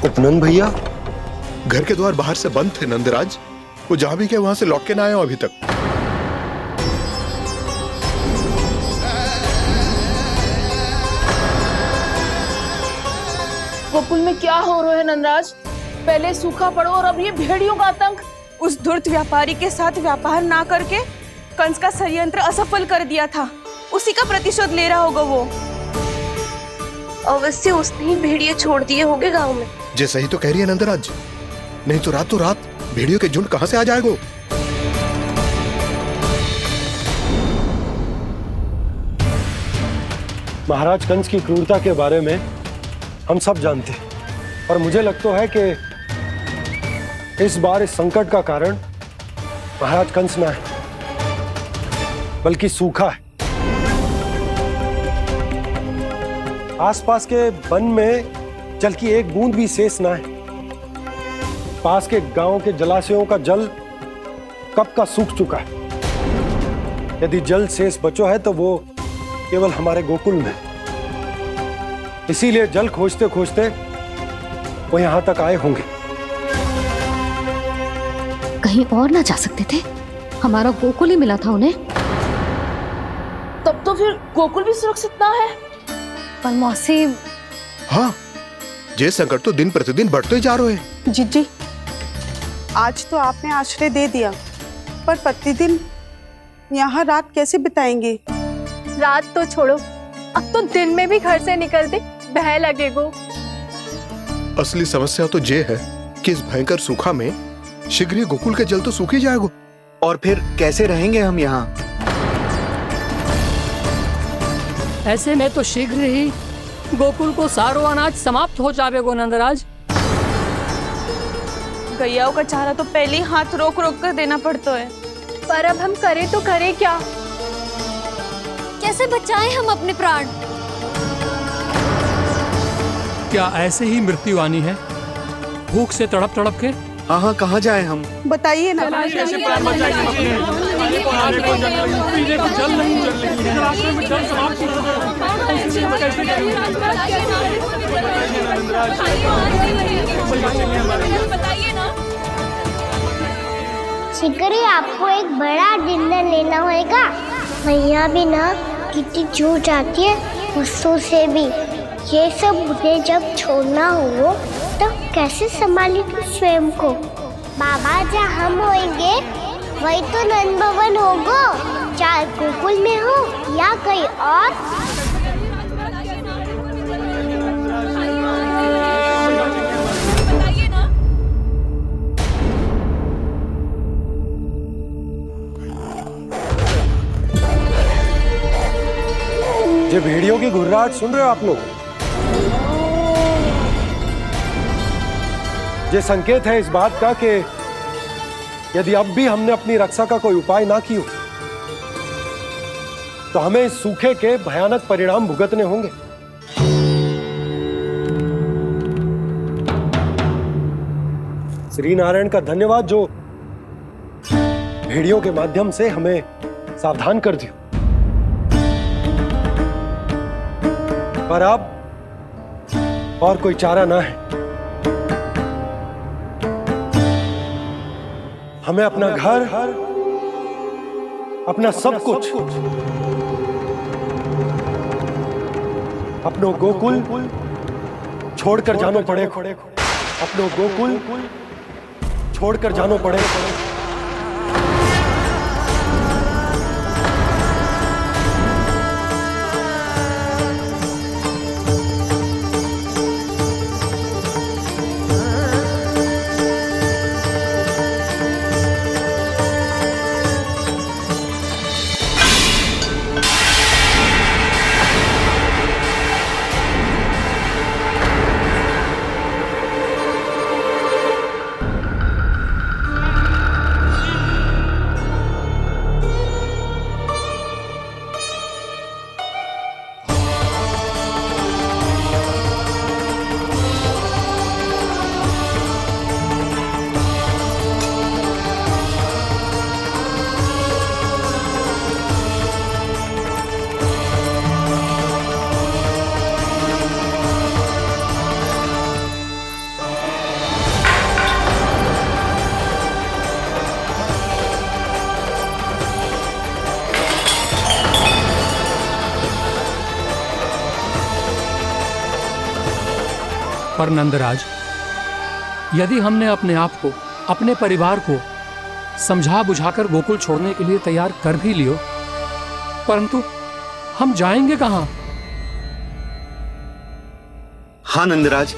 उपनंद भैया, घर के द्वार बाहर से बंद थे नंदराज, वो जहां भी गए वहां से लौट के ना आए हो अभी तक। गोकुल में क्या हो रहा है नंदराज? पहले सूखा पड़ो और अब ये भेड़ियों का आतंक। उस धूर्त व्यापारी के साथ व्यापार ना करके कंस का षड्यंत्र असफल कर दिया था, उसी का प्रतिशोध ले रहा होगा वो। अवश्य उसने ही भेड़िए छोड़ दिए होंगे गांव में। जे सही तो कह रही है नंदराज, नहीं तो रात भेड़ियों के झुंड कहां से आ जाएगो। महाराज कंस की क्रूरता के बारे में हम सब जानते हैं, और मुझे लगता है कि इस बार इस संकट का कारण महाराज कंस ना है, बल्कि सूखा है। आसपास के वन में जल की एक बूंद भी शेष ना है। पास के गांव के जलाशयों का जल कब का सूख चुका है। यदि जल शेष बचो है तो वो केवल हमारे गोकुल में। इसीलिए जल खोजते खोजते वो यहां तक आए होंगे। कहीं और ना जा सकते थे? हमारा गोकुल ही मिला था उन्हें। तब तो फिर गोकुल भी सुरक्षित ना है। पर मौसी, हाँ, ये संकट तो दिन प्रतिदिन बढ़ते ही जा रहे हैं। जीजी, आज तो आपने आश्रय दे दिया, पर प्रतिदिन यहाँ रात कैसे बिताएंगे? रात तो छोड़ो, अब तो दिन में भी घर से निकलते भय लगेगो। असली समस्या तो ये है कि इस भयंकर सूखा में शीघ्र ही गोकुल के जल तो सूख ही जाएगा। और फिर कैसे रहेंगे हम यहाँ? ऐसे में तो शीघ्र ही गोकुल को सारो अनाज समाप्त हो जाएगो नंदराज। गैयाओं का चारा तो पहले ही हाथ रोक रोक कर देना पड़ता है। पर अब हम करें तो करें क्या? कैसे बचाएं हम अपने प्राण? क्या ऐसे ही मृत्यु आनी है, भूख से तड़प तड़प के? हाँ, कहाँ जाएं हम? बताइए ना। कैसे प्राण बचाएंगे हम अपने? खाने को जल नहीं, पीने को जल नहीं, रास्ते में जल समाप्त हो शीघ्र ही आपको एक बड़ा डिनर लेना होगा। भैया भी ना कितनी चूक जाती है गुस्सों से भी। ये सब मुझे जब छोड़ना हो तो कैसे संभालेगी स्वयं को? बाबा जहाँ हम होंगे वही तो नंद भवन होगा, चाहे गोकुल में हो या कहीं और। ये भेड़ियों की घुर्राहट सुन रहे हो आप लोग? ये संकेत है इस बात का कि यदि अब भी हमने अपनी रक्षा का कोई उपाय ना किया तो हमें इस सूखे के भयानक परिणाम भुगतने होंगे। श्री नारायण का धन्यवाद जो भेड़ियों के माध्यम से हमें सावधान कर दिया। पर अब और कोई चारा ना है। हमें अपना घर, अपना सब कुछ, अपनों गोकुल छोड़कर जानो पड़ेगा। अपनों गोकुल छोड़कर जानो पड़ेगा। पर नंदराज, यदि हमने अपने आप को, अपने परिवार को समझा बुझाकर गोकुल छोड़ने के लिए तैयार कर भी लियो, परंतु हम जाएंगे कहां? हाँ नंदराज,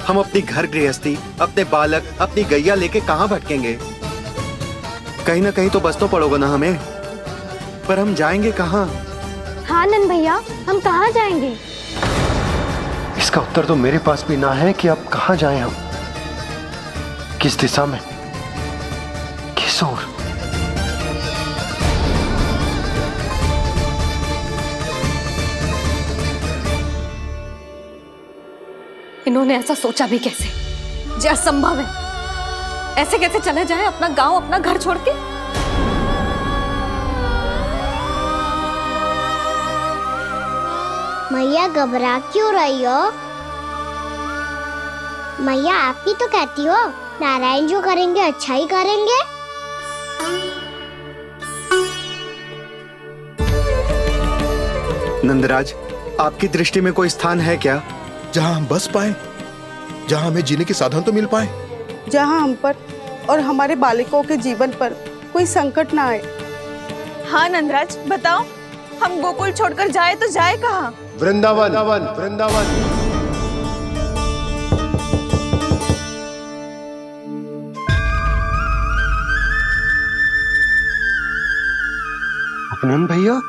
हम अपनी घर गृहस्थी, अपने बालक, अपनी गैया लेके कहां भटकेंगे? कहीं ना कहीं तो बस तो पड़ोगे ना हमें, पर हम जाएंगे कहां? हाँ नंद भैया, हम कहाँ जाएंगे? इसका उत्तर तो मेरे पास भी ना है कि अब कहां जाएं हम, किस दिशा में, किस ओर। इन्होंने ऐसा सोचा भी कैसे? जो असंभव है। ऐसे कैसे चले जाएं अपना गांव, अपना घर छोड़ के? मैया घबरा क्यों रही हो? मैया आप ही तो कहती हो नारायण जो करेंगे अच्छा ही करेंगे। नंदराज, आपकी दृष्टि में कोई स्थान है क्या जहां हम बस पाए, जहां हमें जीने के साधन तो मिल पाए, जहाँ हम पर और हमारे बालकों के जीवन पर कोई संकट ना आए? हाँ नंदराज, बताओ, हम गोकुल छोड़कर जाए तो जाए कहाँ? वृंदावन, वृंदावन। उपनंद भैया,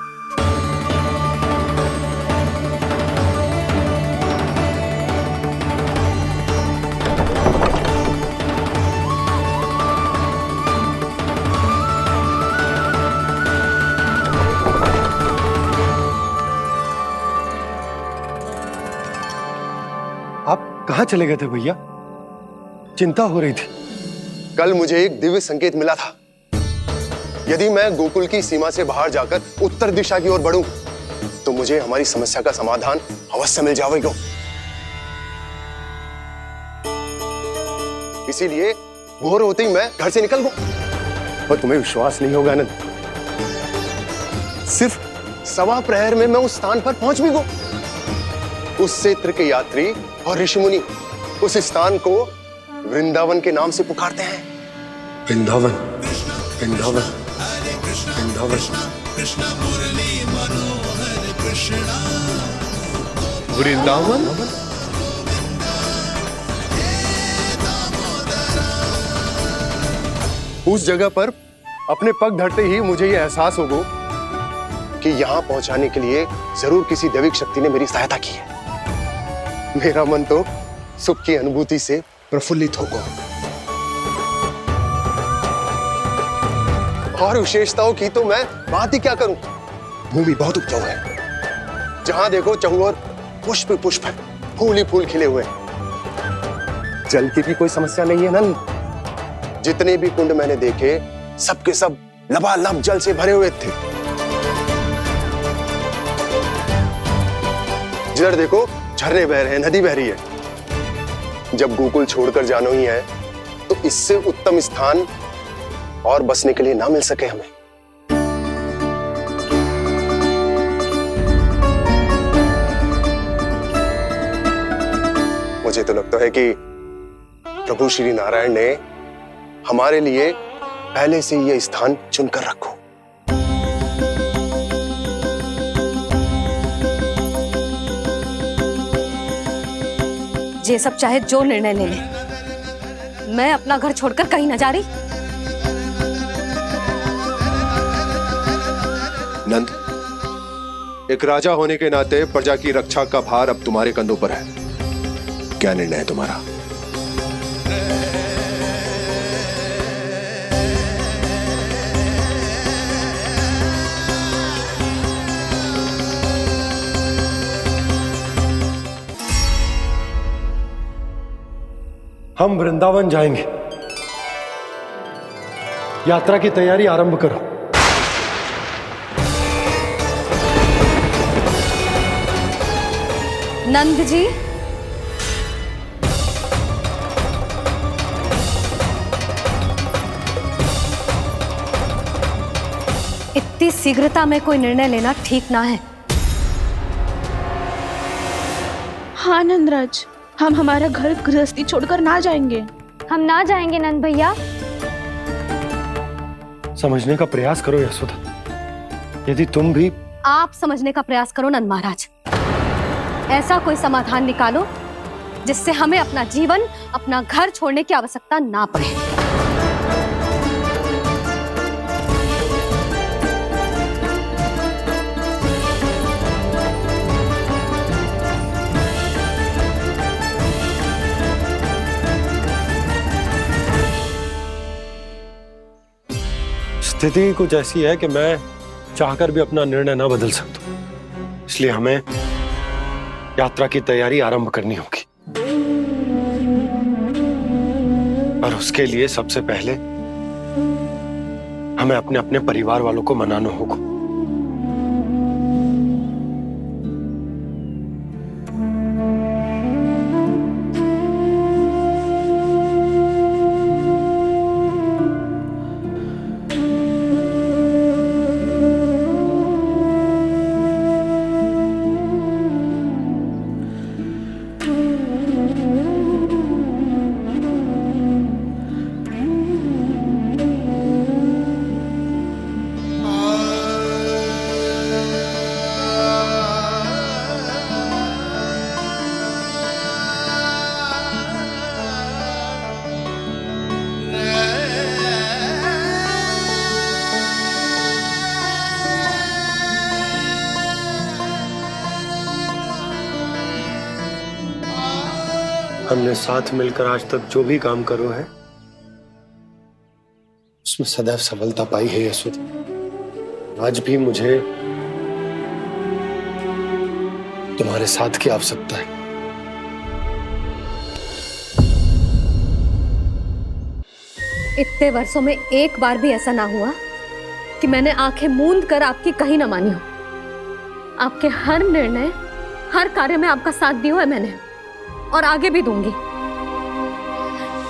कहां चले गए थे भैया? चिंता हो रही थी। कल मुझे एक दिव्य संकेत मिला था। यदि मैं गोकुल की सीमा से बाहर जाकर उत्तर दिशा की ओर बढ़ूं, तो मुझे हमारी समस्या का समाधान अवश्य मिल जाएगा। इसीलिए भोर होते ही मैं घर से निकल गया। पर तुम्हें विश्वास नहीं होगा आनंद, सिर्फ सवा प्रहर में मैं उस स्थान पर पहुंच भी गया। उस क्षेत्र के यात्री और ऋषिमुनि उस स्थान को वृंदावन के नाम से पुकारते हैं। वृंदावन, वृंदावन, वृंदावन। कृष्ण मुरली मनोहर कृष्णा। वृंदावन? उस जगह पर अपने पग धरते ही मुझे यह एहसास होगा कि यहां पहुंचाने के लिए जरूर किसी दैविक शक्ति ने मेरी सहायता की है। मेरा मन तो सुख की अनुभूति से प्रफुल्लित होगा। और विशेषताओं की तो मैं बात ही क्या करूं। भूमि बहुत उपजाऊ है, जहां देखो चहुओर पुष्प पुष्प है, फूल ही फूल खिले हुए हैं। जल की भी कोई समस्या नहीं है नंद। जितने भी कुंड मैंने देखे सबके सब लबालब जल से भरे हुए थे। जिधर देखो झरने बह रहे हैं, नदी बह रही है। जब गोकुल छोड़कर जाना ही है तो इससे उत्तम स्थान और बसने के लिए ना मिल सके हमें। मुझे तो लगता है कि प्रभु श्री नारायण ने हमारे लिए पहले से यह स्थान चुनकर रखो। ये सब चाहे जो निर्णय ले ले, मैं अपना घर छोड़कर कहीं न जा रही। नंद, एक राजा होने के नाते प्रजा की रक्षा का भार अब तुम्हारे कंधों पर है। क्या निर्णय है तुम्हारा? हम वृंदावन जाएंगे। यात्रा की तैयारी आरंभ करो। नंद जी, इतनी शीघ्रता में कोई निर्णय लेना ठीक ना है। हाँ नंदराज, हम हमारा घर गृहस्थी छोड़कर ना जाएंगे। हम ना जाएंगे नंद भैया। समझने का प्रयास करो यशोदा। यदि तुम भी आप समझने का प्रयास करो नंद महाराज। ऐसा कोई समाधान निकालो जिससे हमें अपना जीवन, अपना घर छोड़ने की आवश्यकता ना पड़े। स्थिति कुछ ऐसी है कि मैं चाहकर भी अपना निर्णय ना बदल सकता, इसलिए हमें यात्रा की तैयारी आरंभ करनी होगी। और उसके लिए सबसे पहले हमें अपने अपने परिवार वालों को मनाना होगा। हमने साथ मिलकर आज तक जो भी काम करो है उसमें सदैव सफलता पाई है यशोदा। आज भी मुझे तुम्हारे साथ की आवश्यकता है। इतने वर्षों में एक बार भी ऐसा ना हुआ कि मैंने आंखें मूंद कर आपकी कहीं ना मानी हो। आपके हर निर्णय, हर कार्य में आपका साथ दिया है मैंने, और आगे भी दूंगी।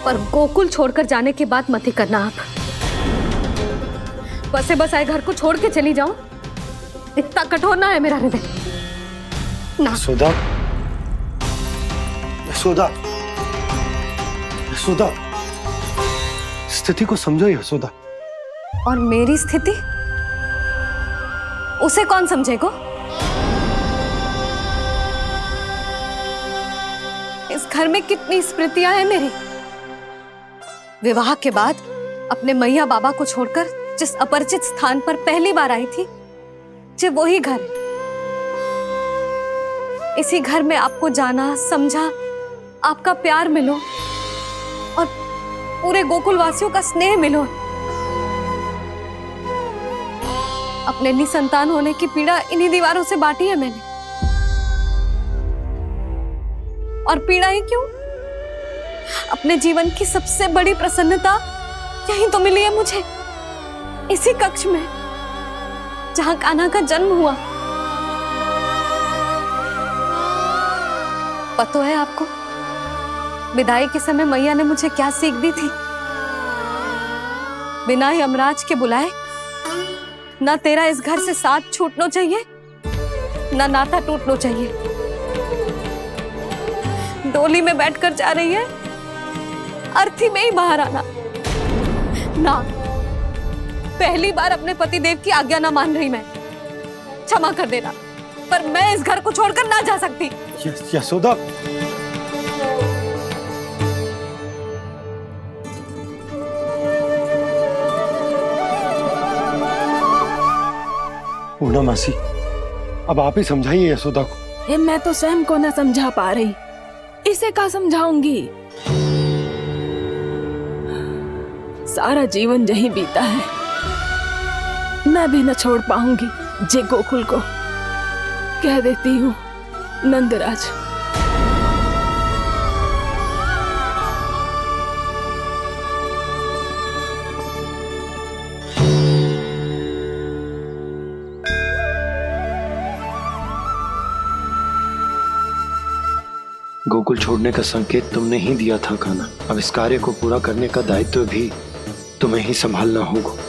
पर गोकुल छोड़कर जाने की बात मत ही करना आप। बसे बसाए घर को छोड़ के चली जाओ, इतना कठोर ना है मेरा हृदय ना। यशोदा, यशोदा, यशोदा, स्थिति को समझो यशोदा। और मेरी स्थिति उसे कौन समझेगा? इस घर में कितनी स्मृतियां हैं मेरी। विवाह के बाद अपने मैया बाबा को छोड़कर जिस अपरिचित स्थान पर पहली बार आई थी, जो वही घर है। इसी घर में आपको जाना, समझा, आपका प्यार मिलो और पूरे गोकुल वासियों का स्नेह मिलो। अपने निसंतान होने की पीड़ा इन्हीं दीवारों से बांटी है मैंने। और पीड़ा ही क्यों? अपने जीवन की सबसे बड़ी प्रसन्नता यही तो मिली है मुझे, इसी कक्ष में जहां कान्हा का जन्म हुआ। पता है आपको विदाई के समय मैया ने मुझे क्या सीख दी थी? बिना यमराज के बुलाए ना तेरा इस घर से साथ छूटना चाहिए, ना नाता टूटना चाहिए। डोली में बैठकर जा रही है, अर्थी में ही बाहर आना ना। पहली बार अपने पति देव की आज्ञा ना मान रही मैं, क्षमा कर देना, पर मैं इस घर को छोड़कर ना जा सकती। यशोदा, पूना मासी, अब आप ही समझाइए यशोदा को। ये मैं तो स्वयं को न समझा पा रही, इसे क्या समझाऊंगी? सारा जीवन यही बीता है, मैं भी न छोड़ पाऊंगी। जे गोकुल को कह देती हूँ नंदराज। गोकुल छोड़ने का संकेत तुमने ही दिया था कान्हा। अब इस कार्य को पूरा करने का दायित्व भी तुम्हें ही संभालना होगा।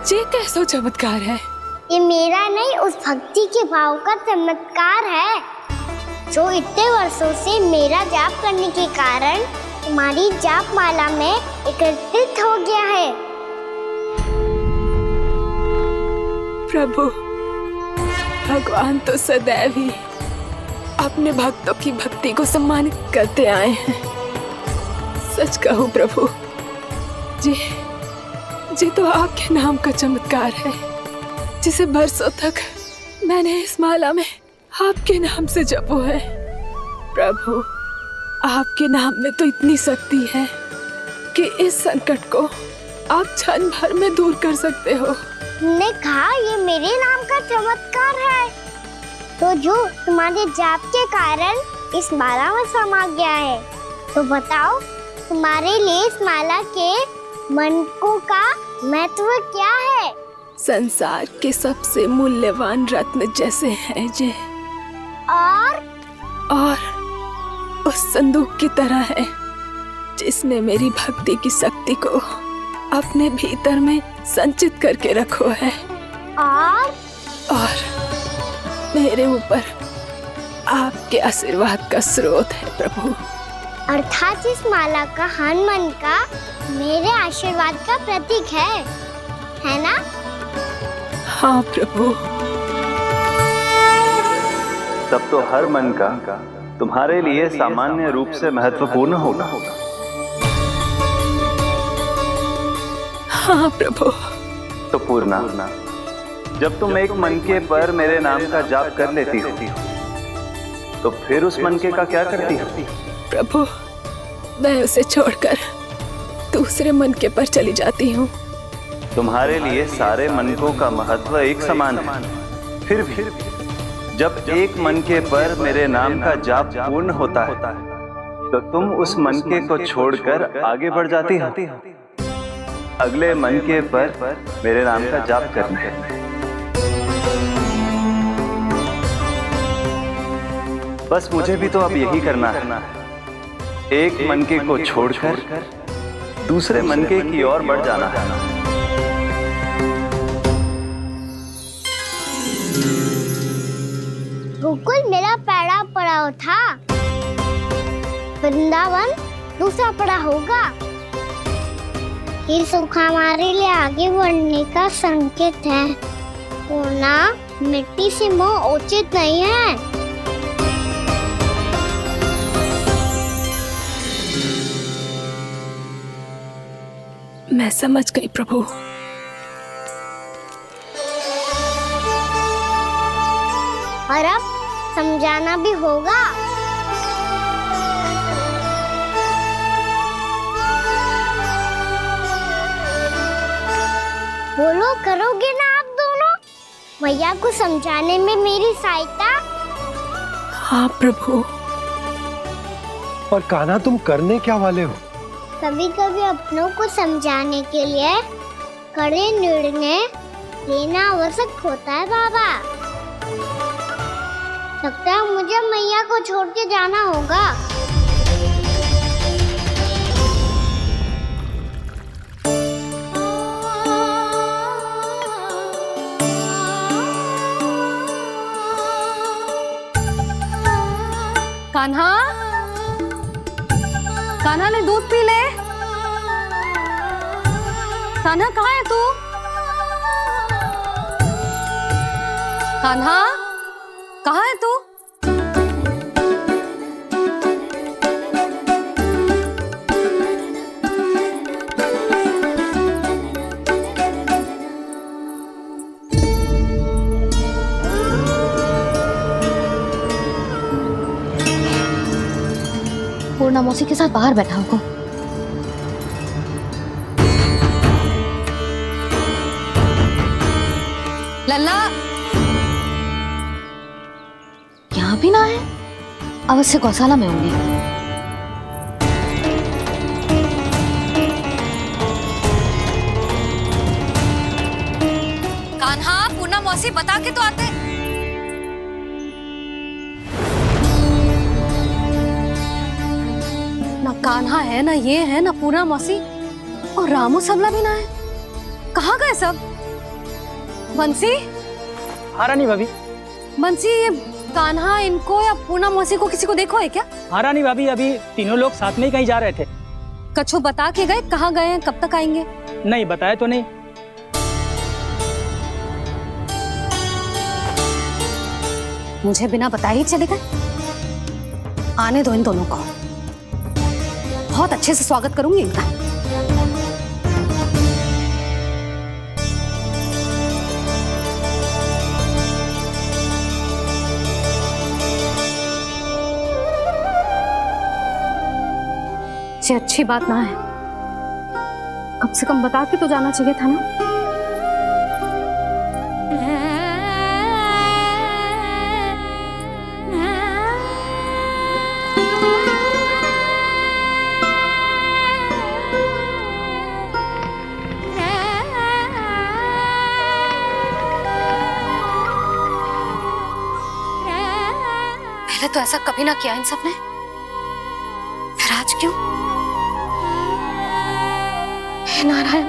ये कैसा चमत्कार है? ये मेरा नहीं, उस भक्ति के भाव का चमत्कार है जो इतने वर्षों से मेरा जाप करने के कारण तुम्हारी जाप माला में एकत्रित हो गया है। प्रभु, भगवान तो सदैव ही अपने भक्तों की भक्ति को सम्मानित करते आए हैं। सच कहूं प्रभु, जी तो आपके नाम का चमत्कार है, जिसे बरसों तक मैंने इस माला में आपके नाम से जपो है। प्रभु, आपके नाम में तो इतनी शक्ति है कि इस संकट को आप क्षण भर में दूर कर सकते हो। तुमने कहा ये मेरे नाम का चमत्कार है, तो जो तुम्हारे जाप के कारण इस माला में समा गया है, तो बताओ तुम्हारे लिए इस माला के मनकों का महत्व क्या है? संसार के सबसे मूल्यवान रत्न जैसे हैं जे, और उस संदूक की तरह है जिसने मेरी भक्ति की शक्ति को अपने भीतर में संचित करके रखो है, और मेरे ऊपर आपके आशीर्वाद का स्रोत है प्रभु। अर्थात इस माला का हनुमान का मेरे आशीर्वाद का प्रतीक है ना? हाँ प्रभु। तब तो हर मन का तुम्हारे लिए सामान्य रूप से महत्वपूर्ण होगा। हाँ प्रभु। तो पूर्णा, जब तुम एक मनके पर मेरे नाम का जाप कर लेती हो, तो फिर उस मनके का क्या करती हो? प्रभु, मैं उसे छोड़कर दूसरे मनके पर चली जाती हूँ। तुम्हारे लिए सारे मनकों का महत्व एक समान है, फिर भी जब एक मनके पर मेरे नाम का जाप पूर्ण होता है, तो तुम उस मनके को छोड़कर आगे बढ़ जाती हो अगले मनके पर मेरे नाम का जाप करने। बस मुझे भी तो अब यही करना है, एक मनके को छोड़कर दूसरे मनके की ओर बढ़ जाना है। गोकुल मेरा पहला पड़ाव था, वृंदावन दूसरा पड़ा होगा। ये सुख हमारे लिए आगे बढ़ने का संकेत है। सोना मिट्टी से मोह उचित नहीं है। मैं समझ गई प्रभु। और अब समझाना भी होगा। बोलो, करोगे ना आप दोनों? मैया को समझाने में मेरी सहायता। हाँ प्रभु। और कान्हा, तुम करने क्या वाले हो? कभी कभी अपनों को समझाने के लिए कड़े निर्णय लेना आवश्यक होता है बाबा। लगता है मुझे मैया को छोड़ के जाना होगा। कान्हा, कान्हा ने दूध पी ले। कान्हा कहाँ है तू? कान्हा कहाँ है तू? पूर्णा मौसी के साथ बाहर बैठा होगा। लल्ला यहाँ भी ना है, अवश्य गौशाला में होंगे। कान्हा, पूर्णा मौसी बता के तो आते। ना कान्हा है, ना ये है, ना पूर्णा मौसी, और रामू सबला भी ना है। कहाँ गए सब? बंसी? हाँ रानी भाभी। बंसी, ये कान्हा इनको या पूर्णा मौसी को किसी को देखो है क्या? हाँ रानी भाभी, अभी तीनों लोग साथ में ही कहीं जा रहे थे। कछु बता के गए कहाँ गए हैं, कब तक आएंगे? नहीं बताया तो नहीं। मुझे बिना बताए ही चले गए। आने दो इन दोनों को, बहुत अच्छे से स्वागत करूंगी इनका। ये अच्छी बात ना है, कम से कम बता के तो जाना चाहिए था ना। पहले तो ऐसा कभी ना किया इन सब ने, फिर आज क्यों? हे नारायण,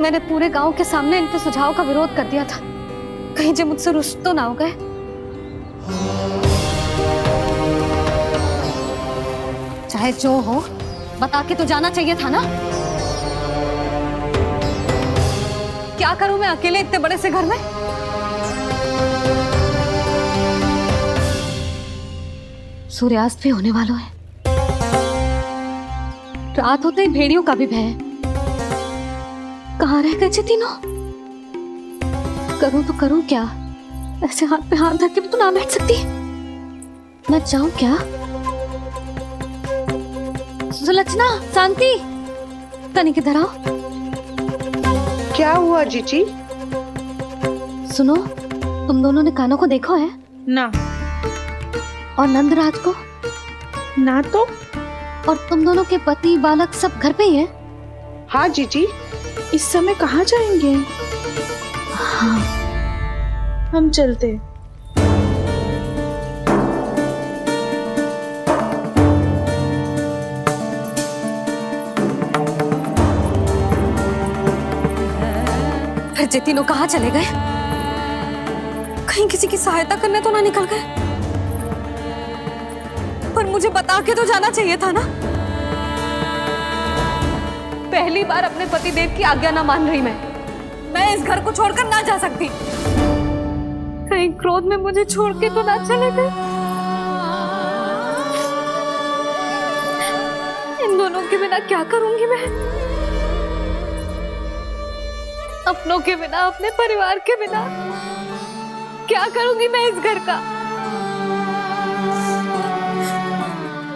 मैंने पूरे गांव के सामने इनके सुझाव का विरोध कर दिया था, कहीं जो मुझसे रुष्ट तो ना हो गए। चाहे जो हो, बता के तो जाना चाहिए था ना। क्या करूं मैं अकेले इतने बड़े से घर में? सूर्यास्त भी होने वाला है, रात होते ही भेड़ियों का भी भय है। कहाँ रह गए थे तीनों? करूं तो करूं क्या? ऐसे हाथ पे हाथ धर के तो ना बैठ सकती। मैं जाऊं क्या? सुलक्षणा, शांति, तनिक इधर आओ। क्या हुआ जीजी? सुनो, तुम दोनों ने कान्हा को देखा है? ना। और नंदराज को? ना तो। और तुम दोनों के पति बालक सब घर पे ही हैं? हाँ जीजी। इस समय कहाँ जाएंगे? हाँ, हम चलते। फिर ये तीनों कहाँ चले गए? कहीं किसी की सहायता करने तो ना निकल गए? पर मुझे बता के तो जाना चाहिए था ना। पहली बार अपने पतिदेव की आज्ञा ना मान रही मैं इस घर को छोड़कर ना जा सकती। कहीं क्रोध में मुझे छोड़ के तो ना चले गए। इन दोनों के बिना क्या करूंगी मैं? अपनों के बिना, अपने परिवार के बिना क्या करूंगी मैं इस घर का?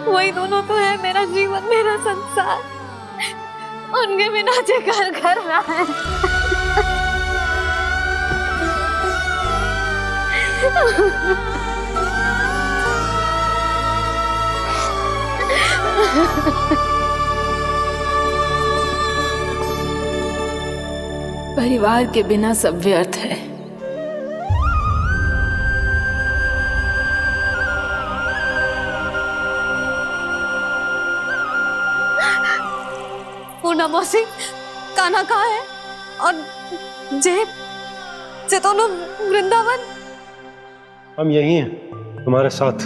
वही दोनों तो है मेरा जीवन, मेरा संसार। उनके बिना जो घर घर रहा है। परिवार के बिना सब व्यर्थ है। पूना मौसी, कान्हा कहाँ है? और जे दोनों वृंदावन? हम यही हैं तुम्हारे साथ।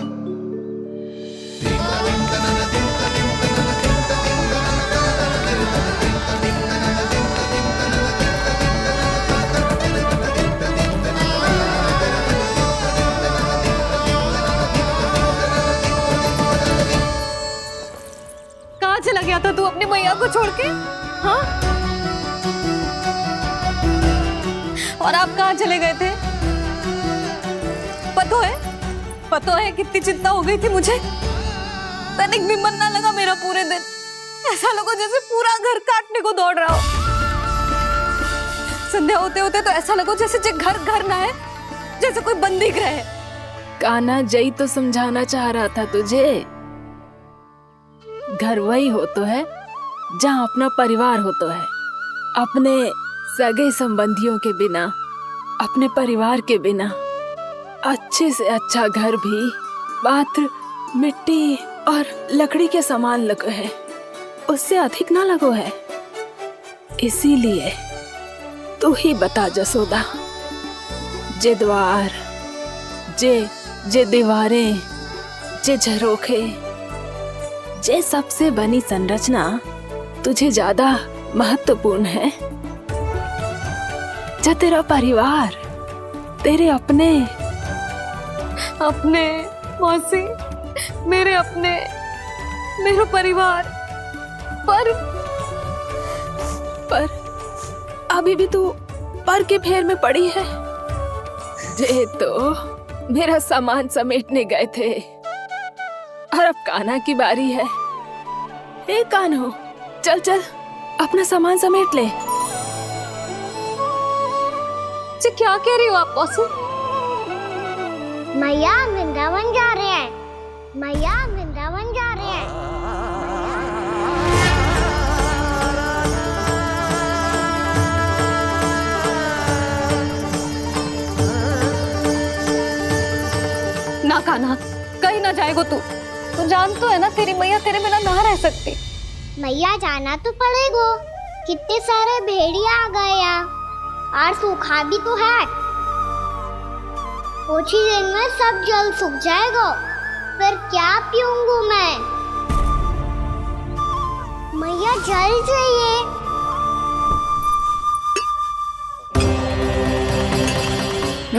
कहाँ चला गया था तू अपनी मैया को छोड़ के? हाँ? और आप कहाँ चले गए थे? पता है कितनी चिंता हो गई थी मुझे। तनिक भी मन ना लगा मेरा पूरे दिन। ऐसा लगा जैसे पूरा घर काटने को दौड़ रहा हो। संध्या होते होते तो ऐसा लगा जैसे घर घर ना है, जैसे कोई बंदी गृह है। कान्हा जई तो समझाना चाह रहा था तुझे। घर वही हो तो है जहाँ अपना परिवार हो तो है। अपने सगे संबंधियों के बिना, अपने परिवार के बिना अच्छे से अच्छा घर भी पात्र मिट्टी और लकड़ी के समान लगो है, उससे अधिक ना लगो है। इसीलिए तू ही बता जसोदा, जे द्वार, जे दीवारें, जे झरोखे, जे सबसे बनी संरचना तुझे ज्यादा महत्वपूर्ण है? जो तेरा परिवार, तेरे अपने मौसी, मेरा परिवार। पर अभी भी तू पर के फेर में पड़ी है। जे तो मेरा सामान समेटने गए थे और अब कान्हा की बारी है। ए कान्हो, चल चल अपना सामान समेट ले। क्या कह रही हो आप मौसी? मैया वृंदावन जा रहे हैं। मैया वृंदावन जा रहे हैं। ना कान्हा, कहीं ना जाएगो तू। तू जान तो है ना तेरी मैया तेरे बिना ना रह सकती। मैया जाना तो पड़ेगा। कितने सारे भेड़िया आ गए यहाँ और सूखा भी तो है। कुछ ही दिन में सब जल सूख जाएगा। फिर क्या पीऊंगी मैं? मैया जल चाहिए।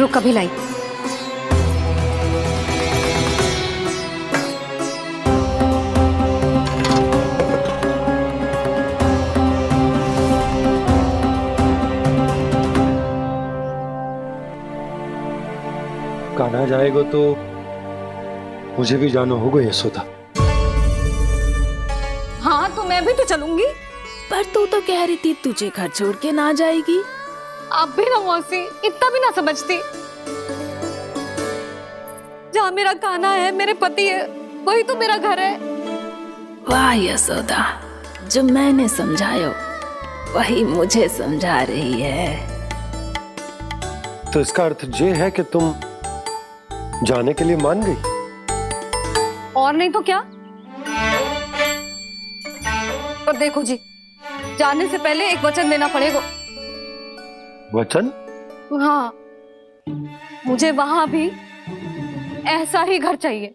रुक, अभी लाई। कान्हा जाएगा तो मुझे भी जाना होगा यशोदा। हाँ तो मैं भी तो चलूंगी। पर तू तो कह रही थी तुझे घर छोड़ के ना जाएगी। आप भी ना मौसी, इतना भी ना समझती। जहाँ मेरा कान्हा है, मेरे पति है, वही तो मेरा घर है। वाह यशोदा, जो मैंने समझायो वही मुझे समझा रही है। तो इसका अर्थ ये है कि तुम जाने के लिए मान गई? और नहीं तो क्या। पर देखो जी, जाने से पहले एक वचन देना पड़ेगा। वचन? हाँ, मुझे वहां भी ऐसा ही घर चाहिए।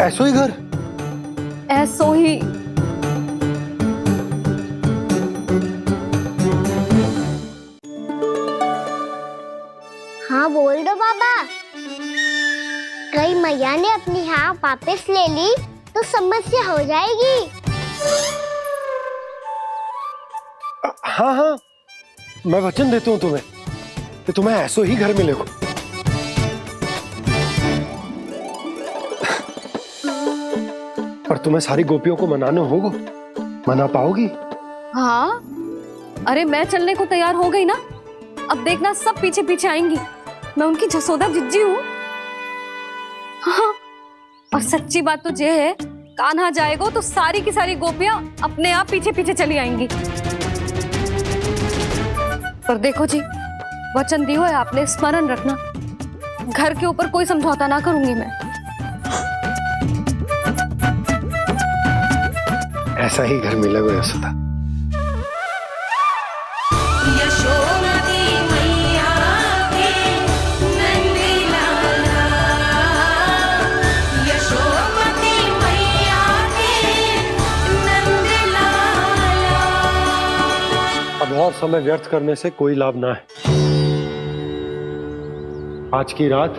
ऐसो ही घर? ऐसो ही। हाँ बोल दो बाबा। कहीं मैया ने अपनी हाँ वापस ले ली तो समस्या हो जाएगी। हाँ हाँ, मैं वचन देता हूँ तुम्हें कि तुम्हें ऐसो ही घर मिलेगा। पर तुम्हें सारी गोपियों को मनाना होगा। मना पाओगी? हाँ, अरे मैं चलने को तैयार हो गई ना। अब देखना सब पीछे पीछे आएंगी। मैं उनकी जसोदा जिज्जी हूँ। हाँ, और सच्ची बात तो ये है, कान्हा जाएगा तो सारी की सारी गोपियां अपने आप पीछे पीछे चली आएंगी। पर देखो जी, वचन दियो है आपने, स्मरण रखना। घर के ऊपर कोई समझौता ना करूंगी मैं। ऐसा ही घर मिलेगा यशोदा। अब और समय व्यर्थ करने से कोई लाभ ना है। आज की रात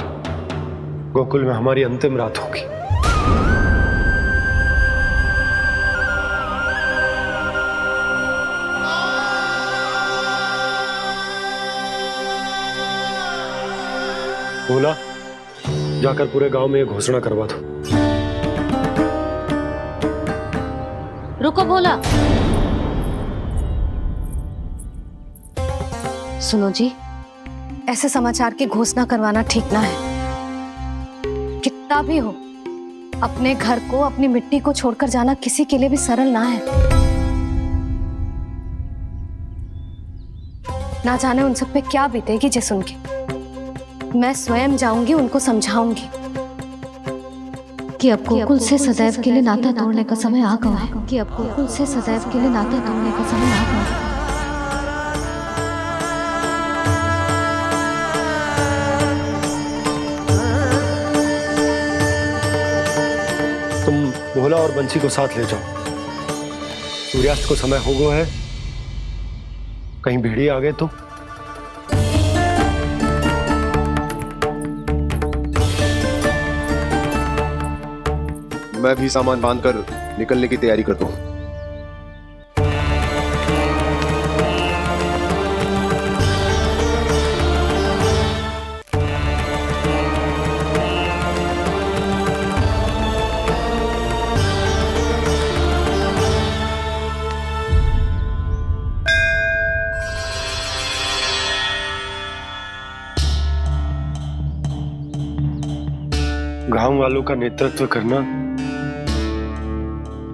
गोकुल में हमारी अंतिम रात होगी। बोला, जाकर पूरे गांव में ये घोषणा करवा दो। रुको भोला। सुनो जी, ऐसे समाचार की घोषणा करवाना ठीक ना है। कितना भी हो, अपने घर को, अपनी मिट्टी को छोड़कर जाना किसी के लिए भी सरल ना है। ना जाने उन सब पे क्या बीतेगी जे सुन के। मैं स्वयं जाऊंगी, उनको समझाऊंगी कि अब गोकुल से सदैव के लिए नाता तोड़ने का समय आ गया है। कि अब गोकुल से सदैव के लिए नाता तोड़ने का समय आ गया है। तुम भोला और बंसी को साथ ले जाओ। सूर्यास्त को समय हो गया है, कहीं भेड़िए आ गए तो। मैं भी सामान बांधकर निकलने की तैयारी करता हूँ। गांव वालों का नेतृत्व करना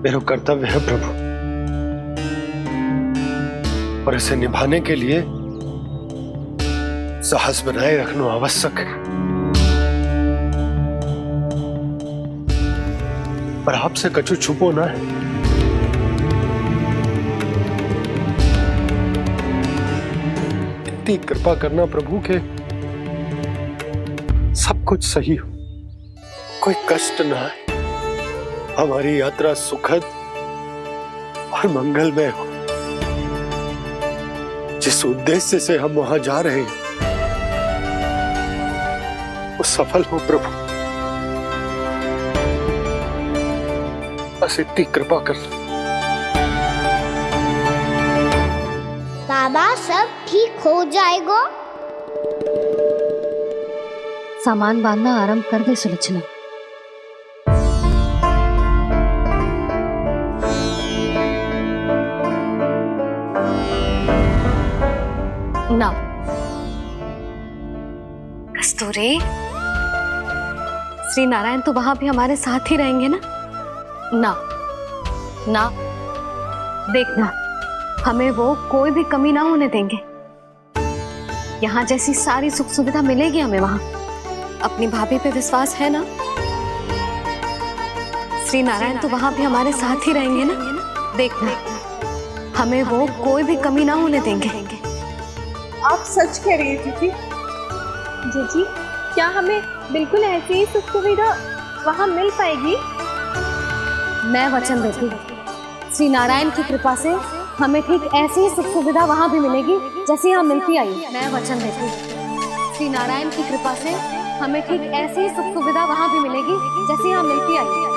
मेरा कर्तव्य है प्रभु, और इसे निभाने के लिए साहस बनाए रखना आवश्यक है। पर आपसे कछु छुपो ना है। इतनी कृपा करना प्रभु के सब कुछ सही हो, कोई कष्ट ना है, हमारी यात्रा सुखद और मंगलमय हो। जिस उद्देश्य से हम वहां जा रहे हैं वो सफल हो प्रभु, बस इतनी कृपा कर। बाबा सब ठीक हो जाएगा। सामान बांधना आरंभ कर दे सुलक्षणा। ना कस्तूरी, श्री नारायण तो वहां भी हमारे साथ ही रहेंगे ना? ना ना, देखना हमें वो कोई भी कमी ना होने देंगे। यहाँ जैसी सारी सुख सुविधा मिलेगी हमें वहां। अपनी भाभी पे विश्वास है ना? श्री नारायण तो वहां भी हमारे साथ ही रहेंगे ना? देखना हमें वो कोई भी कमी ना होने देंगे। आप सच कह रही है दीदी? जीजी, क्या हमें बिल्कुल ऐसी ही सुख सुविधा वहाँ मिल पाएगी? मैं वचन देती हूँ, श्री नारायण की कृपा से हमें ठीक ऐसी ही सुख सुविधा वहाँ भी मिलेगी जैसी यहाँ मिलती आई। मैं वचन देती हूँ, श्री नारायण की कृपा से हमें ठीक ऐसी ही सुख सुविधा वहाँ भी मिलेगी जैसी यहाँ मिलती आई।